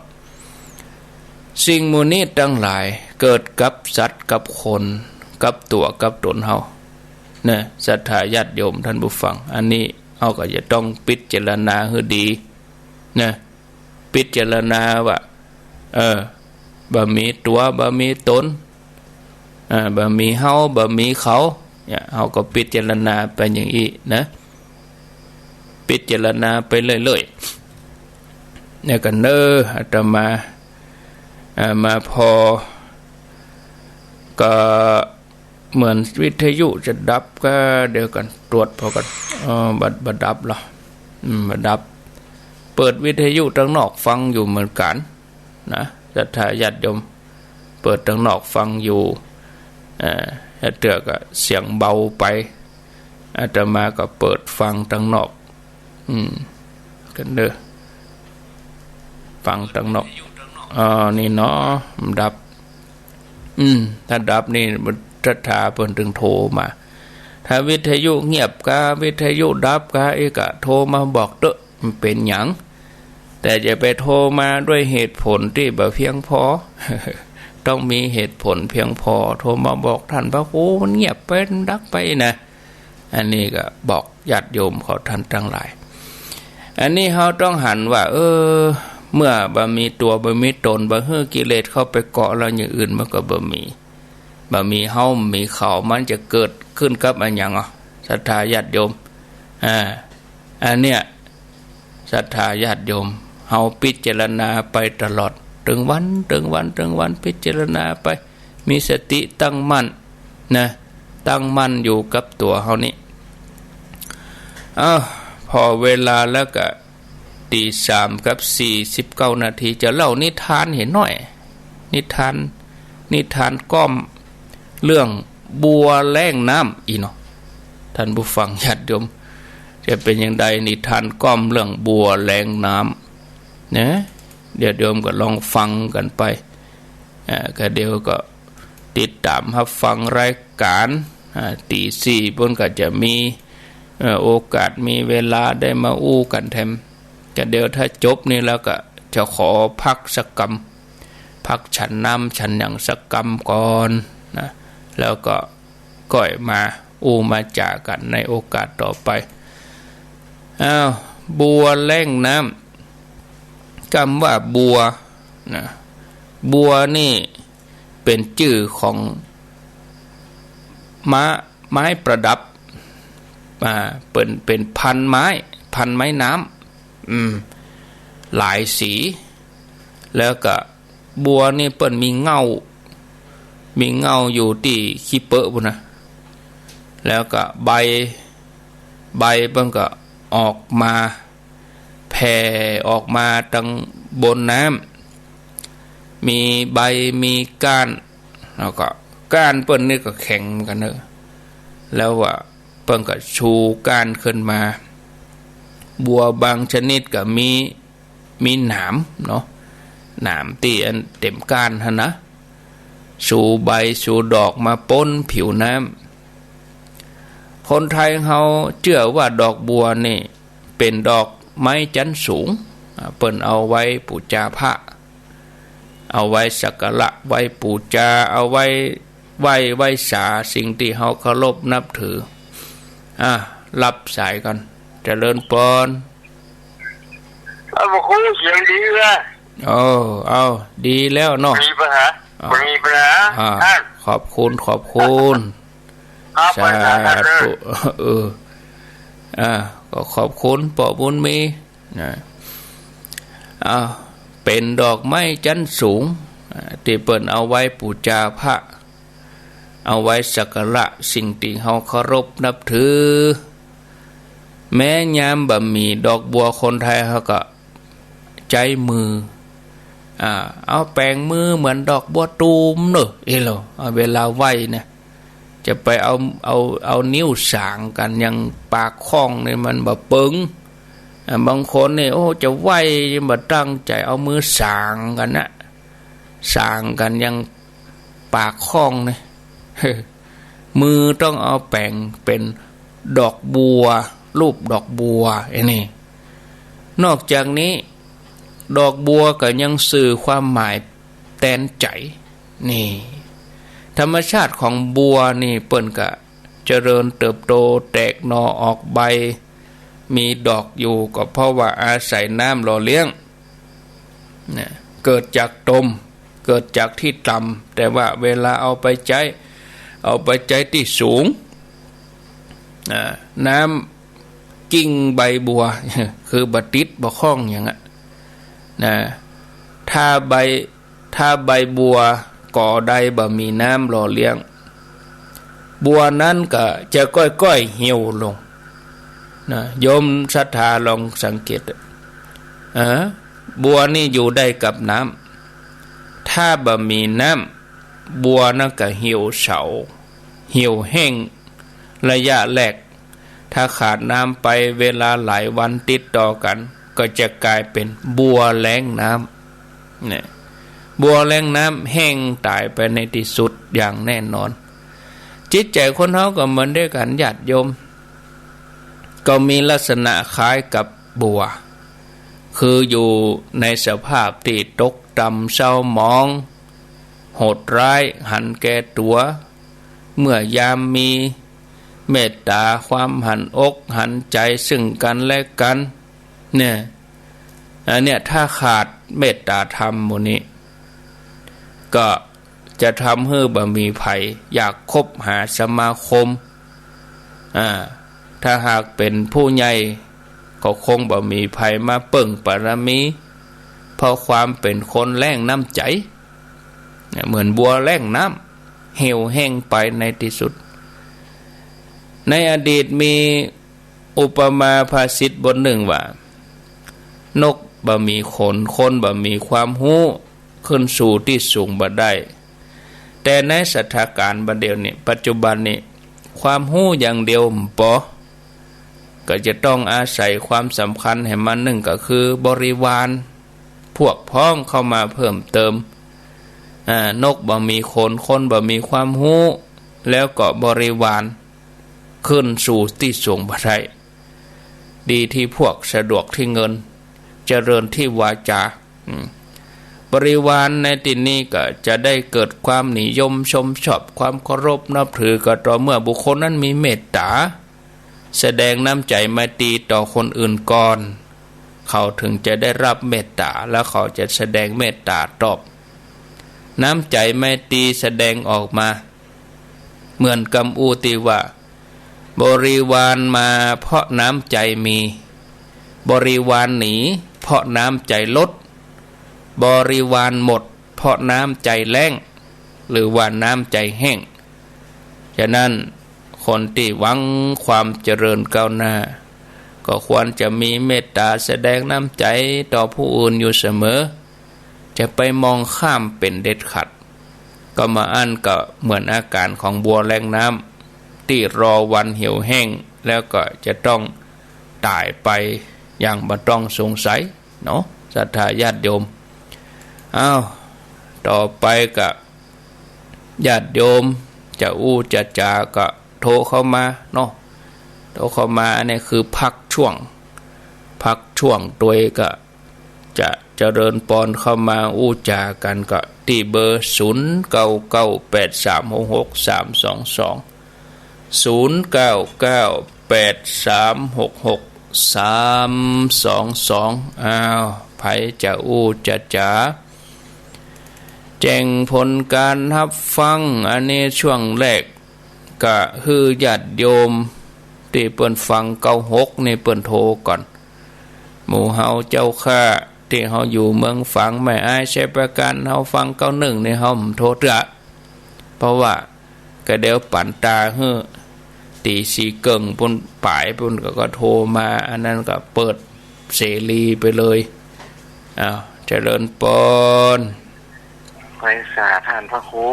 สิ่งมูนี้ทั้งหลายเกิดกับสัตว์กับคนกับตัวกับตนเฮาศรัทธาญาติโยมท่านผู้ฟังอันนี้เฮาก็จะต้องพิจารณาให้ดีพิจารณาว่าบ่มีตัวบ่มีตนบ่มีเฮาบ่มีเขาเนี่ยเฮาก็พิจารณาไปอย่างนี้นะพิจารณาไปเรื่อยๆเนี่ยก็อาตมา มาพอก็เหมือนวิทยุจะดับก็เดี๋ยวกันตรวจพอกันบัดดับหรอบัดดับเปิดวิทยุทางนอกฟังอยู่เหมือนกันนะศรัทธาญาติโยมเปิดทางนอกฟังอยู่เตือก็เสียงเบาไปอาตมาก็เปิดฟังทางนอกกันเด้อฟังทางนอกนี่เนาะดับถ้าดับนี่ศรัทธาเพิ่นถึงโทรมาถ้าวิทยุเงียบก็วิทยุดับก็เอกะโทรมาบอกเด้อมันเป็นหยังแต่จะไปโทรมาด้วยเหตุผลที่บ่เพียงพอ ต้องมีเหตุผลเพียงพอโทรมาบอกท่านพระครูมันเงียบไปดักไปนะอันนี้ก็บอกญาติโยมขอท่านทั้งหลายอันนี้เราต้องหันว่าเมื่อบ่มีตัวบ่มีตนบ่เฮือกิเลสเข้าไปเกาะแล้วอย่างอื่นมันก็บ่มีเฮามีเขามันจะเกิดขึ้นกับอันหยังศรัทธาญาติโยมอันเนี้ยศรัทธาญาติโยมเฮาพิจารณาไปตลอดถึงวันพิจารณาไปมีสติตั้งมั่นนะตั้งมั่นอยู่กับตัวเฮานี่พอเวลาแล้วก็ตี3กับ49นาทีจะเล่านิทานเห็นหน่อยนิทานก้อมเรื่องบัวแล่งน้ำอีเนาะท่านผู้ฟังญาติโยมจะเป็นอย่างใดนิทานก้อมเรื่องบัวแล่งน้ำนะเดี๋ยวโยมก็ลองฟังกันไปก็เดี๋ยวก็ติดตามรับฟังรายการตี4บนก็จะมีโอกาสมีเวลาได้มาอู้กันแถมก็เดี๋ยวถ้าจบนี่แล้วก็จะขอพักสักกรรมพักฉันน้ำฉันอย่างสักกรรมก่อนนะแล้วก็ก่อยมาอู้มาจากกันในโอกาสต่อไปบัวแล่งน้ำคำว่าบัวนะบัวนี่เป็นชื่อของไม้ประดับเป็นพันไม้น้ำหลายสีแล้วก็บัวนี่เปิ้นมีเงาอยู่ที่ขี้เปอะพุ่นนะแล้วก็ใบเปิ้นก็ออกมาแผ่ออกมาทางบนน้ำมีใบมีก้านแล้วก็ก้านเปิ้นนี่ก็แข็งกันเนอะแล้วว่าเปิ้นก็ชูก้านขึ้นมาบัวบางชนิดก็มีหนามเนาะหนามที่อันเต็มก้านหั่นนะชูใบชูดอกมาป้นผิวน้ำคนไทยเขาเชื่อว่าดอกบัวนี่เป็นดอกไม้จันทร์สูงเปิ้นเอาไว้ปูชาพระเอาไว้สักการะไว้ปูชาเอาไว้สาสิ่งที่เขาเคารพนับถือรับสายกันเจริญพรบอกคุณเสียงดีเลยเอาดีแล้วเนาะมีปัญหาขอบคุณสาธุก็ขอบคุณปอบุญมีนะเป็นดอกไม้จันทร์สูงที่เปิ้นเอาไว้บูชาพระเอาไว้สักการะสิ่งที่เฮาเคารพนับถือแม้ยามบ่มีดอกบัวคนไทยเฮาก็ใจมือเอาแปรงมือเหมือนดอกบัวตูมเนอะเวลาไหว้เนี่ยจะไปเอานิ้วสางกันยังปากคล้องนี่มันบ่เปิงบางคนนี่จะไหว้บ่ตั้งใจเอามือสางกันนะสางกันยังปากคล้องนี่ มือต้องเอาแปรงเป็นดอกบัวรูปดอกบัวนี่นอกจากนี้ดอกบัวก็ยังสื่อความหมายแทนใจนี่ธรรมชาติของบัวนี่เปิ้นก็เจริญเติบโตแตกหน่อออกใบมีดอกอยู่ก็เพราะว่าอาศัยน้ำหล่อเลี้ยงเนี่ยเกิดจากตมเกิดจากที่ต่ำแต่ว่าเวลาเอาไปใจที่สูงน้ำกิ่งใบบัวคือบัติดบ่คล้องอย่างนั้นนะถ้าใบ ถ้าใบบัวก่อใดบ่มีน้ำหล่อเลี้ยงบัวนั้นก็จะก้อยๆเหี่ยวลงนะโยมศรัทธาลองสังเกตบัวนี่อยู่ได้กับน้ำถ้าบ่มีน้ำบัวนั่นก็เหี่ยวเฉาเหี่ยวแห้งระยะแรกถ้าขาดน้ำไปเวลาหลายวันติดต่อกันก็จะกลายเป็นบัวแล้งน้ำเนี่ยบัวแล้งน้ำแห้งตายไปในที่สุดอย่างแน่นอนจิตใจคนเฮาก็เหมือนด้วยกันญาติโยมก็มีลักษณะคล้ายกับบัวคืออยู่ในสภาพที่ตกต่ำเศร้าหมองโหดร้ายหันแก่ตัวเมื่อยามมีเมตตาความหันอกหันใจซึ่งกันและกันเนี่ยอันเนี้ยถ้าขาดเมตตาธรรมหมู่นี้ก็จะทำให้บ่มีภัยอยากคบหาสมาคมถ้าหากเป็นผู้ใหญ่ก็คงบ่มีภัยมาเปิ่งปรมีเพราะความเป็นคนแล้งน้ำใจเหมือนบัวแล้งน้ำเหี่ยวแห้งไปในที่สุดในอดีตมีอุปมาภาษิตบทหนึ่งว่านกบ่มีขนคนบ่มีความหู้ขึ้นสู่ที่สูงบ่ได้แต่ในสถานการณ์บัดเดียวนี้ปัจจุบันนี้ความหู้อย่างเดียวบ่ก็จะต้องอาศัยความสำคัญให้มันหนึ่งก็คือบริวารพวกพ้องเข้ามาเพิ่มเติมนกบ่มีขนคนบ่มีความหู้แล้วก็บริวารขึ้นสู่ที่สูงบ่ได้ดีที่พวกสะดวกที่เงินเจริญที่วาจาบริวารในที่นี้ก็จะได้เกิดความนิยมชมชอบความเคารพนับถือก็ต่อเมื่อบุคคลนั้นมีเมตตาแสดงน้ำใจไมตรีต่อคนอื่นก่อนเขาถึงจะได้รับเมตตาแล้วเขาจะแสดงเมตตาตอบน้ำใจไมตรีแสดงออกมาเหมือนกำอูติว่าบริวารมาเพราะน้ำใจมีบริวารหนีเพราะน้ำใจลดบริวารหมดเพราะน้ำใจแล้งหรือว่าน้ำใจแห้งฉะนั้นคนที่หวังความเจริญก้าวหน้าก็ควรจะมีเมตตาแสดงน้ำใจต่อผู้อื่นอยู่เสมอจะไปมองข้ามเป็นเด็ดขาดก็มาอันก็เหมือนอาการของบัวแล้งน้ำที่รอวันเหี่ยวแห้งแล้วก็จะต้องตายไปอย่างบ่ต้องสงสัยเนาะศรัทธาญาติโยมต่อไปก็ญาติโยมจะจะจาก็โทรเข้ามาเนาะโทรเข้ามาอันนี้คือพักช่วงตัวก็จะเจริญปอนเข้ามาจากันก็ที่เบอร์0991366322ไผจะจะจาแจ้งผลการรับฟังอันนี้ช่วงแรกก็คือญาติโยมที่เปิ้นฟัง96นี่เปิ้นโทรก่อนหมู่เฮาเจ้าข้าที่เฮาอยู่เมืองฝังไม่อายใช้ประกันเฮาฟัง91นี่เฮาโทรเถอะเพราะว่าก็เดี๋ยวปั่นตาฮื้อตี4เกิ่งปุ่นปลายปุ่นก็โทรมาอันนั้นก็เปิดเสรีไปเลยเจริญปอนไปสาท่านพระครู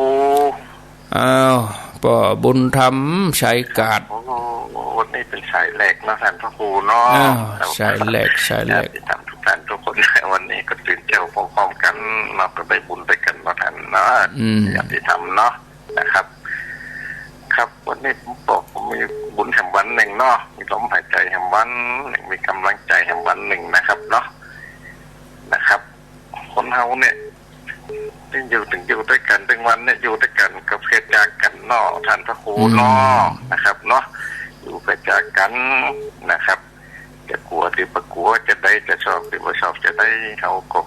ป่อบุญธรรมสายกาดวันนี้เป็นสายแหลกนะท่านพระครูเนาะสายแหลกที่ทำทุกท่านทุกคนวันนี้ก็ตื่นเจ้าพร้อมๆกันมาไปบุญไปกันนะท่านเนาะอย่างที่ทำเนาะนะครับ ครับวันนี้ผมบอกผมมีบุญแห่งวันหนึ่งเนาะมีลมหายใจแห่งวันหนึ่งมีกำลังใจแห่งวันหนึ่งนะครับเนาะนะครับคนเฮาเนี่ยที่อยู่ด้วยกันถึงวันเนี่ยอยู่ด้วยกันกับเพศจากกันเนาะท่านพระครูเนาะนะครับเนาะอยู่เพศจากกันนะครับจะกลัวหรือไม่กลัวจะได้จะชอบหรือไม่ชอบจะได้เขาก็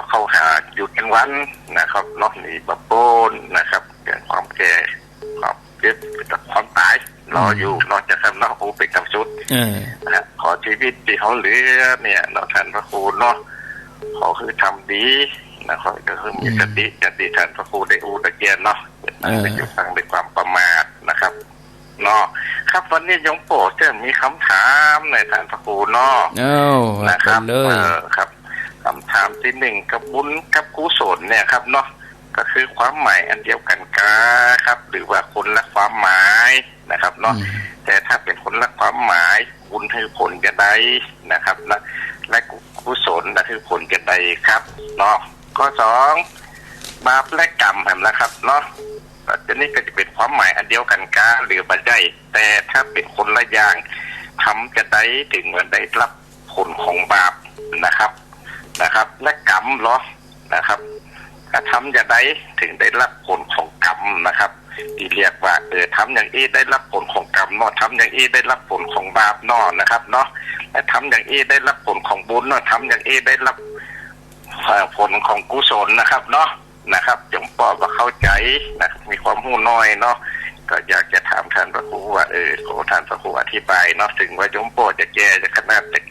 เข้าหาอยู่กันวันนะครับเนาะนี่บับโบนนะครับเกิดความแก่ความเจ็บกับความตายรออยู่นอกจากคำนอกครูเป็นคำชุดนะขอชีวิตที่เขาเหลือเนี่ยเนาะท่านพระครูเนาะขอคือทำดี นะครับก็คือมีสติจัดดิฉันพระครูได้อู้ตะเกียนเนาะได้อยู่ฟังด้วยความประมาทนะครับเนาะครับวันนี้ยงโปรดจะมีคำถามในท่านพระครูเนาะนะครับครับคำถามที่หนึ่งกับบุญกับกุศลเนี่ยครับเนาะก็คือความหมายอันเดียวกันกาครับหรือว่าคนละความหมายนะครับเนาะแต่ถ้าเป็นคนละความหมายบุญคือผลจะได้นะครับนะและกุศลนะคือผลจะได้ครับเนาะข้อสองบาปและกรรมนะครับเนาะจะนี่ก็จะเป็นความหมายอันเดียวกันกาหรือบัจจัยแต่ถ้าเป็นคนละอย่างทำจะได้ถึงว่าได้รับผลของบาปนะครับและกรรมเหรอนะครับถ้าทำจะได้ถึงได้รับผลของกรรมนะครับที่เรียกว่าทำอย่างนี้ได้รับผลของกรรมเนาะทำอย่างนี้ได้รับผลของบาปเนาะนะครับเนาะแต่ทำอย่างนี้ได้รับผลของบุญเนาะทำอย่างนี้ได้รับผลของกุศลนะครับเนาะนะครับยมปอว่าเข้าใจนะมีความรู้น้อยเนาะก็อยากจะถามท่านพระครูว่าขอท่านพระครูอธิบายเนาะถึงว่ายมปอจะแก้จะขนาดจาก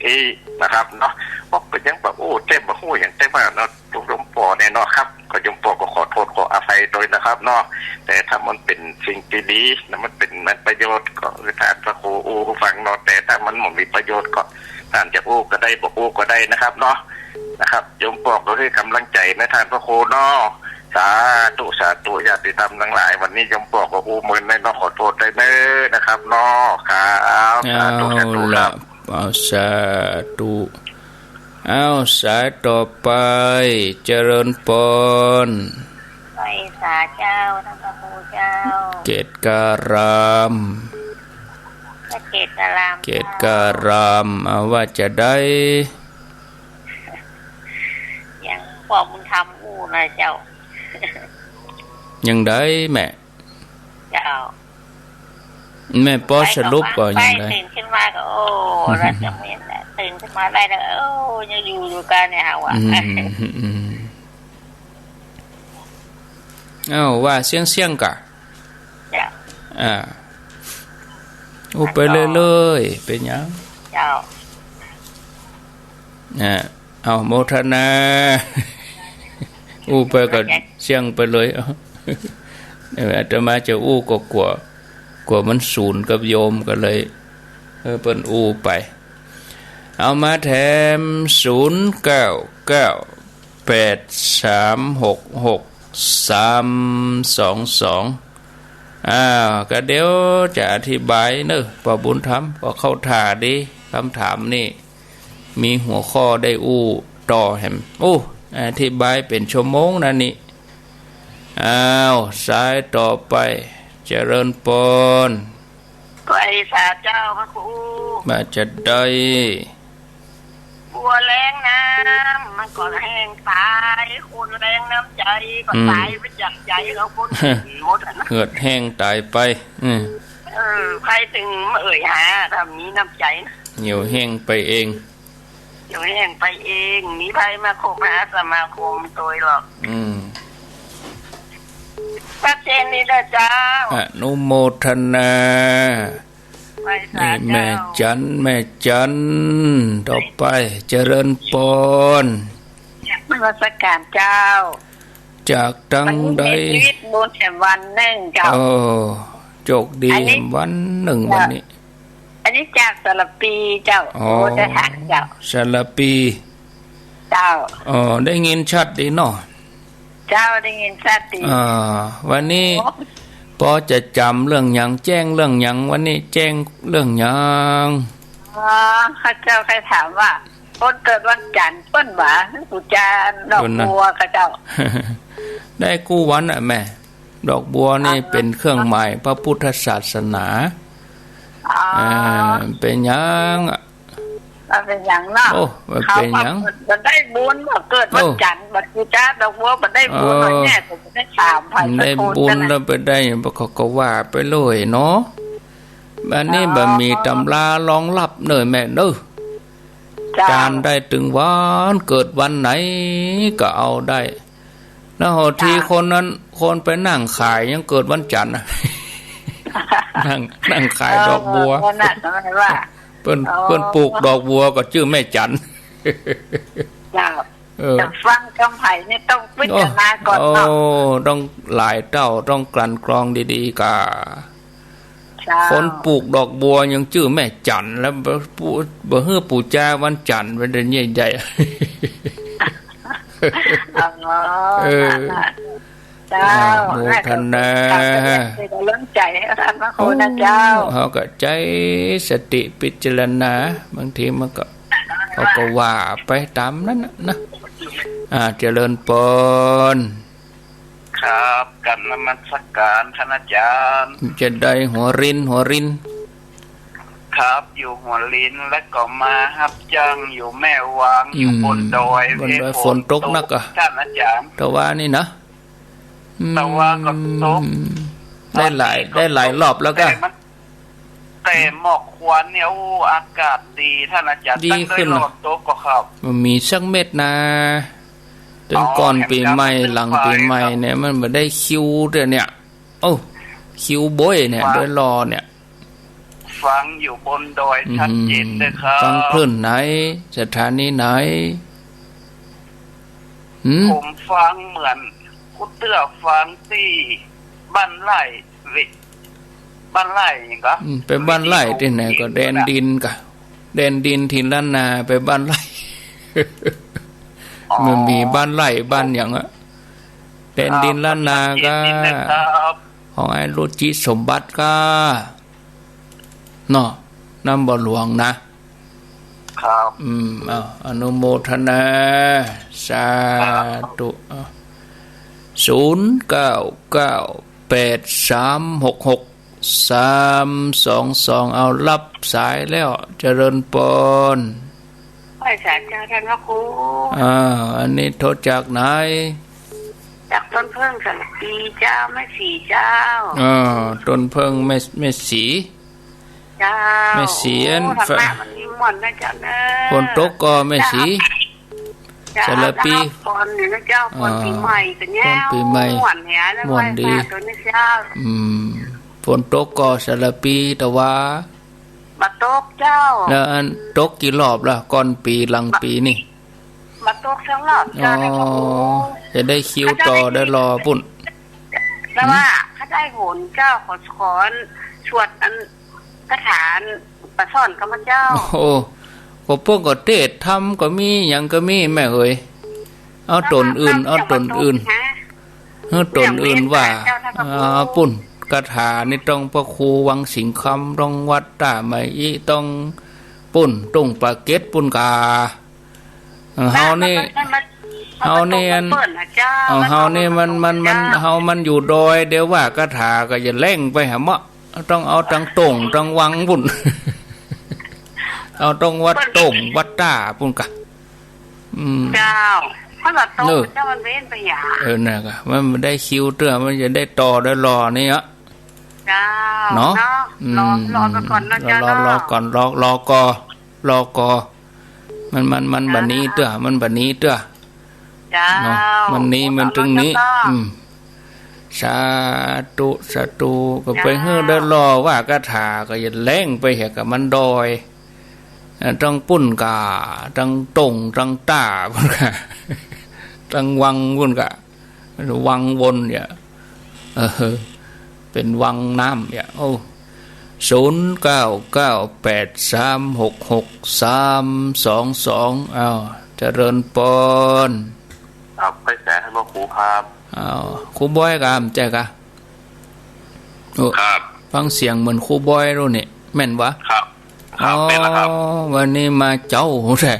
นะครับเนาะบอกเป็นยังแบบเต็มหูอย่างเต็มมากเนาะยมปอเนี่ยเนาะครับก็ยมปอก็ขอโทษขออภัยโดยนะครับเนาะแต่ถ้ามันเป็นสิ่งที่ดีนะมันเป็นประโยชน์ก็ท่านพระครูฟังเนาะแต่ถ้ามันไม่มีประโยชน์ก็ท่านจะก็ได้บอกก็ได้นะครับเนาะนะครับยมปอก็ให้กำลังใจนะท่านพระครูเนาะสาธุญาติธรรมทั้งหลายวันนี้ยมปอก็มือในน้องขอโทษได้เน้อนะครับเนาะครับสาธุครับสาธุสายต่อไปเจริญปนไปสาเจ้าท่านพระครูเจ้าเกตการามเกตการามว่าจะได้ยังบอกมึงทำอู้นะเจ้ายังได้แม่เจ้าแม่ป้อสรุปก่อนยังได้ตื่นขึ้นมาก็รัชเมนตื่นขึ้นมาได้แล้วยังอยู่กันเนี่ยฮะว่ะว่าเสียงกะจ้าไปเลยเป็นยังเจ้าโมทนาไปก็เสียงไปเลยอาตมาจะก็กลัวมันสูญกับโยมก็เลยเปิ้นไปเอามาแถม0998366322ก็เดี๋ยวจะอธิบายเนอะพอบุญธรรมก็เข้าท่าดีคำถามนี่มีหัวข้อได้ต่อแหมอธิบายเป็นชั่วโมงนะนี่สายต่อไปเจริญปนไปสาเจ้าพระครูมาจะได้บัวแรงน้ำมันก็แห้งตายคนแรงน้ำใจก็ตายไปจากใจเราคนหมดนะเหือดแห้งตายไปใครถึงหาถ้ามีน้ำใจนะเหี่ยวแห้งไปเองเหี่ยวแห้งไปเองมีใครมาคบหาสมาคมตัวหรอกชัดเจนนี่นะเจ้าอนุโมทนาแม่จันต่อไปเจริญปนนมัสการเจ้าจากตั้งใดชีวิตบุญแห่งวันหนึ่งเจ้าโชคดีแห่งวันหนึ่งวันนี้อันนี้จากสระปีเจ้าจะถามเจ้าสระปีเจ้าได้ยินชัดดีเนาะเจ้าได้ยินชัดดีวันนี้พอจะจำเรื่องหยังแจ้งเรื่องหยังวันนี้แจ้งเรื่องหยังข้าเจ้าใครถามว่าคนเกิดวันจันทร์ต้นหวาปู่จานดอกบัวข้าเจ้าได้กู้วันแม่ดอกบัวนี่เป็นเครื่องหมายพระพุทธศาสนาเป็นหยังเป็นอย่างเนาะเป็นอย่างมันได้บุญว่าเกิดวันจันทร์บัดกูจ้าดอกบัวมันได้บุญหน่อยแน่ผมได้ถามไผ่ได้บุญแล้วไปได้เขาก็ว่าไปเลยเนาะอันนี้บะมีตำรารองรับเนยแม่เนอะจานได้ถึงวันเกิดวันไหนก็เอาได้แล้วทีคนนั้นคนไปนั่งขายยังเกิดวันจันทร์นั่งขายดอกบัวเปิ้นปลูกดอกบัวก็ชื่อแม่จัน จะฟังคำไผ่เนี่ยต้องพิจารณาก่อนเนาะต้องหลายเต้าต้องกลั่นกรองดีๆกะคนปลูกดอกบัวยังชื่อแม่จันแล้วบ่ฮื้อปู่จ้าวันจันทร์เป็นเดือนใหญ่ๆเจ้าโมทนาเป็นกำลังใจให้ท่านพระครูนะเจ้าเขาก็ใจสติพิจารณาบางทีมันก็เขาก็ว่าไปตามนั้นนะเจริญปนครับกันนมัสการท่านอาจารย์จะได้หัวรินครับอยู่หัวลินและก็มาฮับจ้างอยู่แม่วางอยู่บนดอยฝนตกนักอ่ะท่านอาจารย์แต่ว่านี่นะแต่ว่าก็ตกได้หลายรอบแล้วก็แต่หมอกควันเนี่ยอากาศดีท่านอาจารย์ดีขึ้นรอบตกก็ครับมันมีสักเม็ดนะถึงก่อนปีใหม่หลังปีใหม่เนี่ยมันไม่ได้คิวเดี๋ยวเนี่ยคิวโบยเนี่ยด้วยรอเนี่ยฟังอยู่บนดอยชัดเจนเลยครับฟังคลื่นไหนสถานีไหนผมฟังเหมือนคุณเตื้อฟังที่บ้านไร่อย่างก็ไปบ้านไร่ที่ไหนก็แดนดินกะแดนดินถิ่นล้านนาไปบ้านไร่มันมีบ้านไร่บ้านอย่างอะแดนดินล้านนาก็ของไอ้รุจิสมบัติก็เนาะน้ำบ่อหลวงนะครับอนุโมทนาสาธุ0998366322เอารับสายแล้วเจริญปนไปสายเจ้าท่านพระครูอันนี้โทษจากไหนจากต้นเพิ่งสันปีเจ้าแม่สีเจ้าต้นเพิ่งแม่สีเจ้าแม่สีธรรมะมันมีม่วนนะเจ้าเนอะฝนตกก็แม่สีสารปีฝนนี่นะเจ้าฝนปีใหม่กันแย่ม่วนเนี่ยแล้วม่วนดีฝนตกก็สารปีแต่ว่ามาตกเจ้าแล้วอันตกกี่รอบล่ะก่อนปีหลังปีนี่มาตก2รอบเจ้าจะได้คิวต่อได้รอปุ่นแล้วว่าถ้าได้โหนเจ้าขอนสวดอันกระถานประซ่อนกับพระเจ้าก็พวกก็เทศทำก็มีอย่างก็มีแม่เอ้ยเอาตนอื่นตนอื่นว่าปุ่นกระถานี่ต้องพระครูวังสิงคำต้องวัดตาไมอีต้องปุ่นตุ้งปลาเก็ดปุ่นกาเฮานี่มันอยู่ดอยเดี๋ยวว่ากระถาก็จะแล่งไปหาเมาะต้องเอาตังต่งตังวังปุ่นเอาต้องวัดต่งวัดตาปุ่นกะเจ้าเพราะว่าโตเจ้ามันเว้นไปอย่างน่ะกะมันได้คิวเตื้อมันจะได้ต่อได้รอนี่อ่ะเจ้าเนาะรอก่อนนะเจ้ารอก่อนรอกอมันบัดนี้เตื้อมันบัดนี้เตื้อเจ้าเนาะมันนี้มันตรงนี้สาธุก็ไปเฮือได้รอว่ากระถาก็อย่าแล่งไปเหกับมันดอยตั้งปุ่นกาตั้งตงตั้งตาพุ่นกะตั้งวังพุ่นกะวังวนเนี่ยเป็นวังน้ำเนี่ย0998366322อ้าวเจริญปนครับไปแสให้มาครูครับครูบอยกามใจกะครับฟังเสียงเหมือนครูบอยรู้นี่แม่นวะครับเป็นแล้วครับวันนี้มาเจ้าใช่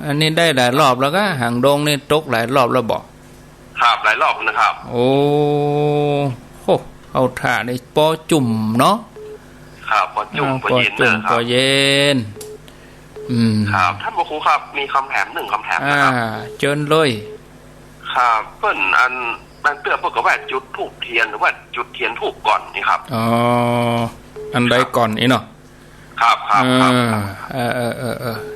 อันนี้ได้หลายรอบแล้วก็หางดงนี่ตกหลายรอบแล้วบอกครับหลายรอบนะครับโอ้โหเอาถ่าในปอจุ่มเนาะครับปอจุ่มปอเย็นครับท่านครูครับมีคำถาม1คำถามนะครับเชิญเลยครับเปิ้นอันเตื้อพวกกับว่าจุดธูปเทียนหรือว่าจุดเทียนธูปก่อนนี่ครับอันใดก่อนนี่เนาะครับ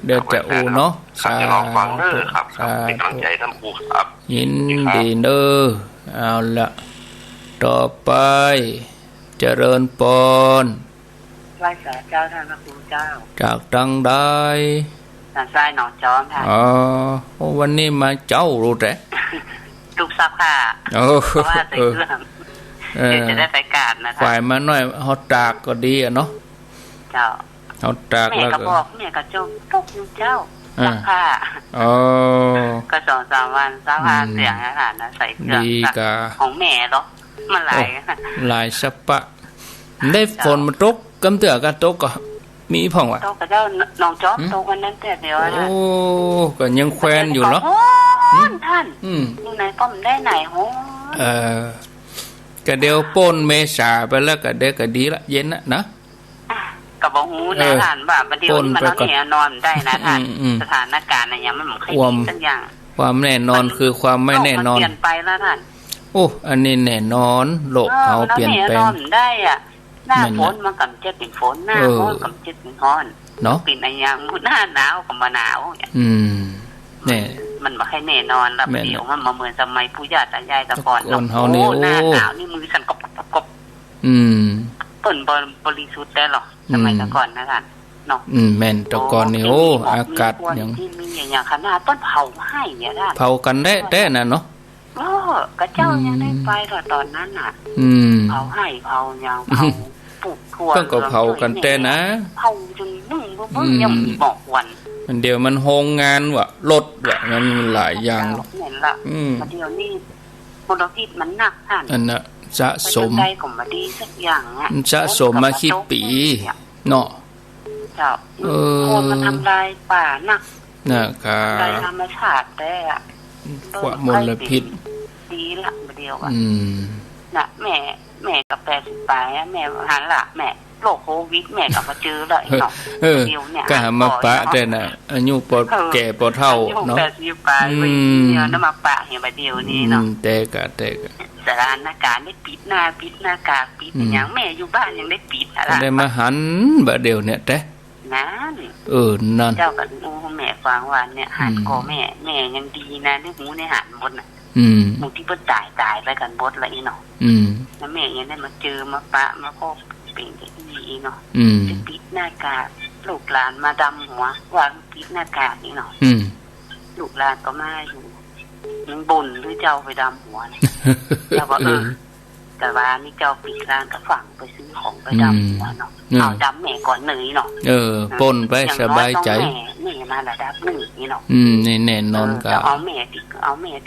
เดี๋ยวจะอูเนาะจะลองฟังเด้อครับเป็นกำลังใจท่านครูครับยินดีเด้อเอาละต่อไปเจริญปนไหว้สาเจ้าท่านพระครูเจ้าจากดังใด ทางซ้ายหนองจอมค่ะอ๋อวันนี้มาเจ้ารู้แต่ลูกซับค่ะเพราะว่าใส่เครื่องเดี๋ยวจะได้ไปกาดนะคะฝ่ายมาหน่อยเฮาตากก็ดีอ่ะเนาะเจ้าเฮาตากแล้วก็แม่ก็บอกแม่ก็จมตกอยู่เจ้าซักผ้าก็2-3 วันซักผ้าเสียงอาหารนะใส่เครื่องของแม่เนาะมันหลายสปะได้ฝนมันตกกำเตือก็ตกก็มีพ่องว่ะตกกับเจ้าน้องจอบตกกันนั้นแต่เดียวนะโอ้ก็ยังแควนอยู่เนาะท่านอยู่ไหนป้อมได้ไหนโหก็เดี๋ยวป่นเมษาไปแล้วก็เดี๋ยวก็ดีละเย็นนะก็บ่ฮู้นะท่านว่าประเดี๋ยวมันเนี่ยนอนได้นะท่านสถานการณ์อะไรอย่างมันบ่ค่อยดีสักอย่างความแน่นอนคือความไม่แน่นอนเปลี่ยนไปแล้วท่านโอ้อันนี้แน่นอนโลกเขาเปลี่ยนแปลงได้อ่ะหน้าฝนมันกำจะเป็นฝนหน้าร้อนกำจะเป็นร้อนเนาะเป็นอะไรอย่างหน้าหนาวก็มาหนาวเนี่ยมันบ่ให้แน่นอนแล้วเดี๋ยวมันมาเหมือนสมัยปู่ย่าตายายแต่ก่อนเนาะโอ้หน้าหนาวนี่มือสั่นกบเปิ่นบริสุทธิ์ได้หรอสมัยแต่ก่อนนะท่านเนาะแม่นแต่ก่อนนี่โอ้อากาศยังที่มีอย่างขนาดต้นเผาให้เนี่ยท่านเผากันได้น่ะเนาะกระเจ้ายังได้ไปตอนนั้นน่ะเผาให้เผายาวเผาปลูกถั่วก็เผากันแต่นะเผาจนนึ่งบ่ยังมีบอกวันมันเดี๋ยวมันโรงงานว่ะรถว่ะมันหลายอย่างเห็นละเดี๋ยวนี้มลพิษมันหนักท่านอันน่ะสะสมได้ก็มาดีสักอย่างอ่ะสะสมมากี่ปีเนาะเจ้าคนมันทำลายป่าหนักนะครับลายธรรมชาติแต่ความมลพิษดีละเดียวอ่ะน่ะแม่กับ80 ปลายแม่หันละแม่โรคโควิดแม่ก็มาเจอเลยเนาะเดี๋ยวเนี่ยก็มาปะแต่น่ะอายุปอดแก่ปอดเฒ่าเนาะ80 ปลายเนี่ยนำมาปะเห็นบัดเดียวนี้เนาะแต่ก็สถานการณ์ได้ปิดหน้าปิดหน้ากากปิดอย่างแม่อยู่บ้านยังได้ปิดอะไรได้มาหันบัดเดียวเนี่ยแต่นะนั่นเจ้ากับแม่ฟังว่าเนี่ยหันก็แม่ยังดีนะได้หูในหันหมดน่ะบางทีเพิ่นตายไปกันบดละอีเนาะแล้วแม่ยังได้มาเจอมาปะมาพบเป็นอีเนาะจะปิดหน้ากากลูกหลานมาดำหัววางปิดหน้ากากนี่เนาะลูกหลานก็มาอยู่ยังบ่นหรือเจ้าไปดำหัวเนี่ยเจ้าว่าแต่ว่านี่เจ้าปิดร้านก็ฝังไปซื้อของไปดำหัวเนาะเอาดำแม่ก่อนหนึ่งเนาะป่นไปสบายใจแม่มาระดับหนึ่งนี่เนาะนี่แน่นอนก็เอาแม่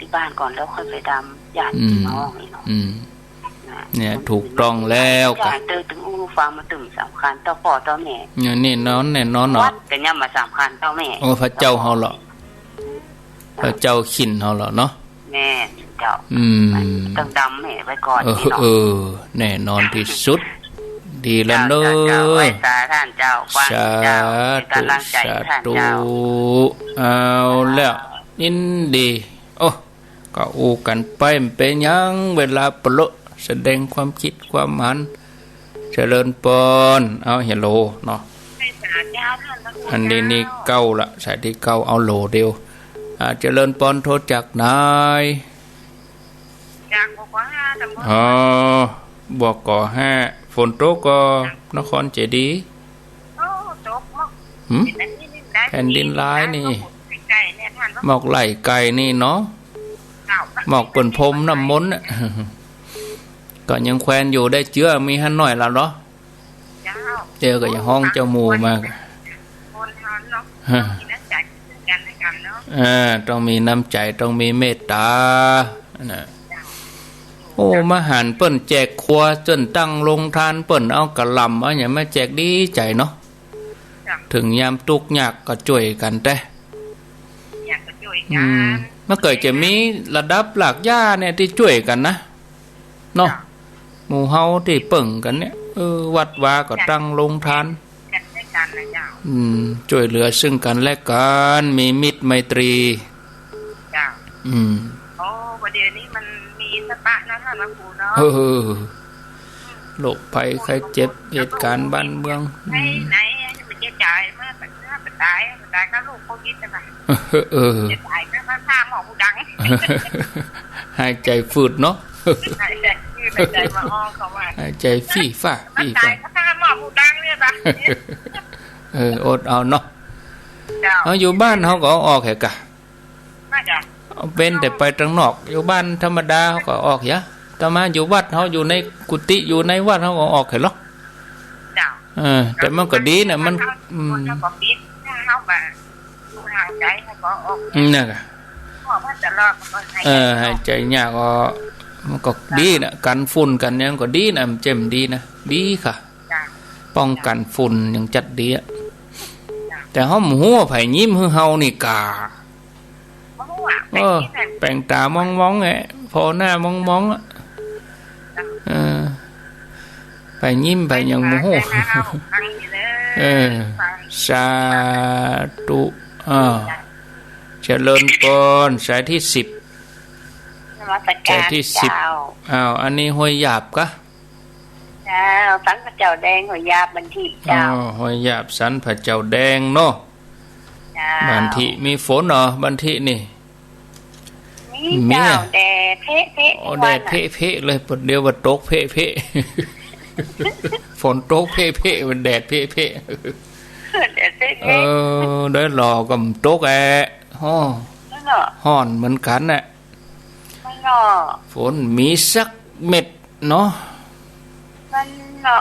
ที่บ้านก่อนแล้วค่อยไปดำญาติพี่น้องนี่เนาะเนี่ยถูกต้องแล้วกันเจอถึงฟังมาถึงสำคัญต่อพ่อต่อแม่เนี่ยแน่นอนเนาะแต่ย่ำมาสำคัญต่อแม่โอ้พระเจ้าเฮาเหรอพระเจ้าขินเฮาเหรอเนาะแม่เจ้าต้องดำแม่ไว้ก่อนนี่เนาะแน่นอนที่สุดดีแล้วเนอะท่านเจ้าสาธุเอาแล้วยินดีโอ้ก็อูกันไปเป็นยังเวลาปลุกแสดงความคิดความหันเจริญปนเอาเฮลโลเนาะอันนี้นี่เก้าละสายที่เก้าเอาโหลเดียวเจริญปนโทษจากนายจากบอกว่าบอกก่อ5ฝนตกก็นครเจดีย์แผ่นดินร้ายนี่หมอกไหลไก่นี่เนาะหมอกป่นพรมน้ำมนต์ก็ยังแควนอยู่ได้เจื้อมีหันหน่อยแล้วเนาะเจอก็ยังห้องเจ้าหมูมากต้องมีน้ำใจต้องมีเมตตานะโอ้มหันเปิ้นแจกครัวจนตั้งลงทานเปิ้นเอากระลำเอาอย่างมาแจกดีใจเนาะถึงยามทุกข์ยากก็ช่วยกันแต่เมื่อเกิดจะมีระดับหลักย่าเนี่ยที่ช่วยกันนะเนาะหมู่เฮาที่เปิ่งกันเนี่ยวัดวาก็ตั้งลงทานช่วยเหลือซึ่งกันและกันมีมิตรไมตรีโอ้ประเดี๋ยวนี้มันมีสปะนะท่านพระครูเนาะโรคภัยไข้เจ็บเหตุการณ์บ้านเมืองไหนมันจะจ่ายเมื่อตายก็ลูกโควิดนะจะตายก็ข้างหมอผู้ดังหายใจฝืดเนาะหายใจมาอ้อเขาว่าหายใจฟี่ฟ้าตายก็ข้างหมอผู้ดังเนี่ยป่ะอดเอาเนาะ เขาอยู่บ้านเขาก็ออกแหกะ น่าจะ เป็นแต่ไปทางนอกอยู่บ้านธรรมดาเขาก็ออกยะแต่มาอยู่วัดเขาอยู่ในกุฏิอยู่ในวัดเขาก็ออกเหรอ เจ้า แต่มันก็ดีนะมันเขาก็คิดถ้าเขามาอยู่ห่างใจเขาก็ออก นี่กะ เพราะว่าจะรอดมันก็ให้ให้ใจยากก็มันก็ดีนะกันฝุ่นกันยังก็ดีนะมันเจ็มดีนะดีค่ะป้องกันฝุ่นยังจัดดีอ่ะแต่เขาหมูไผ่ยิ้มฮือเฮานี่กาแปลงตามองไงพอหน้ามองอ่ะไปยิ้มไปยังหมูสาธุเจริญพรสายที่10สายที่10อันนี้ห้วยหยาบกะสันพระเจ้าแดงห้วยหยาบบันทิเจ้าห้วยหยาบสันพระเจ้าแดงเนาะบันทิมีฝนเหรอบันทินี่มีเจ้าแดดเพะเพะแดดเพะเลยปดเดียวว่าตกเพะฝนตกเพะมันแดดเพะได้หล่อกับตกฮ้อนเหมือนกันน่ะฝนมีสักเม็ดเนาะ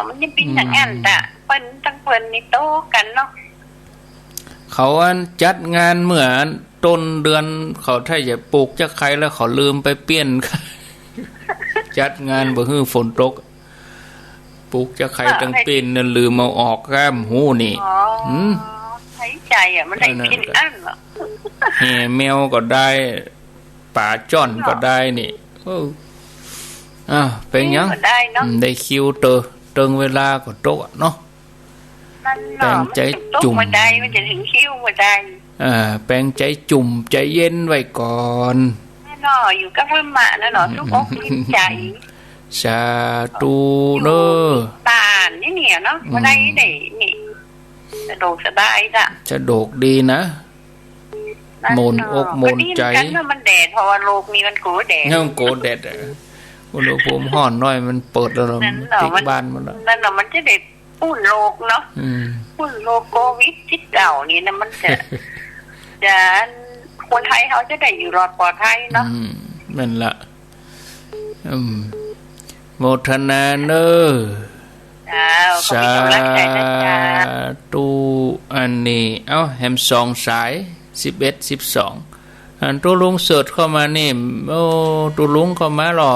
มันจะเป็นอย่างนั้นแต่เปิ้นทั้งเปิ้นนี่โตกันเนาะเขาจัดงานเหมือนต้นเดือนเขาถ้าจะปลูกจะใครแล้วเขาลืมไปเปลี่ยนจัดงานบ่ฮื้อฝนตกปลูกจะใครตั้งเป็นนั่นลืมเอาออกแก้มหูนี่ใช้ใจอ่ะมันได้กินอันเหรอแห่แมวก็ได้ป่าจ้อนก็ได้นี่เป็นยังได้คิวเติงเวลาก็ตกเนาะแต่งใจจุ่มมันได้มันจะถึงคิวมาได้แปลงใจจุ่มใจเย็นไว้ก่อนแน่นอนอยู่กับพระมะนะเนาะทุกอกทุกใจสาธุเนอะป่านนี่เนี่ยเนาะมาได้ได้นี่จะโดกสบายจ้ะจะโดกดีนะมนอกมนใจมันแดดเพราะว่าโลกนี้มันโกแดดมันโกแดดอุณหภูมิห้อนน้อยมันเปิดแล้วติดบ้านมันแล้วนั่นเนาะมันจะได้ปุ่นโลกเนาะปุ่นโลกโควิด-19นี่นะมันจะคนไทยเขาจะได้อยู่รอดปลอดภัยเนาะนั่นละโมทนาเนอสาธุอันนี้แฮม2สาย11 12ตัวลุงเสิร์ชเข้ามานี่ตัวลุงเข้ามาหรอ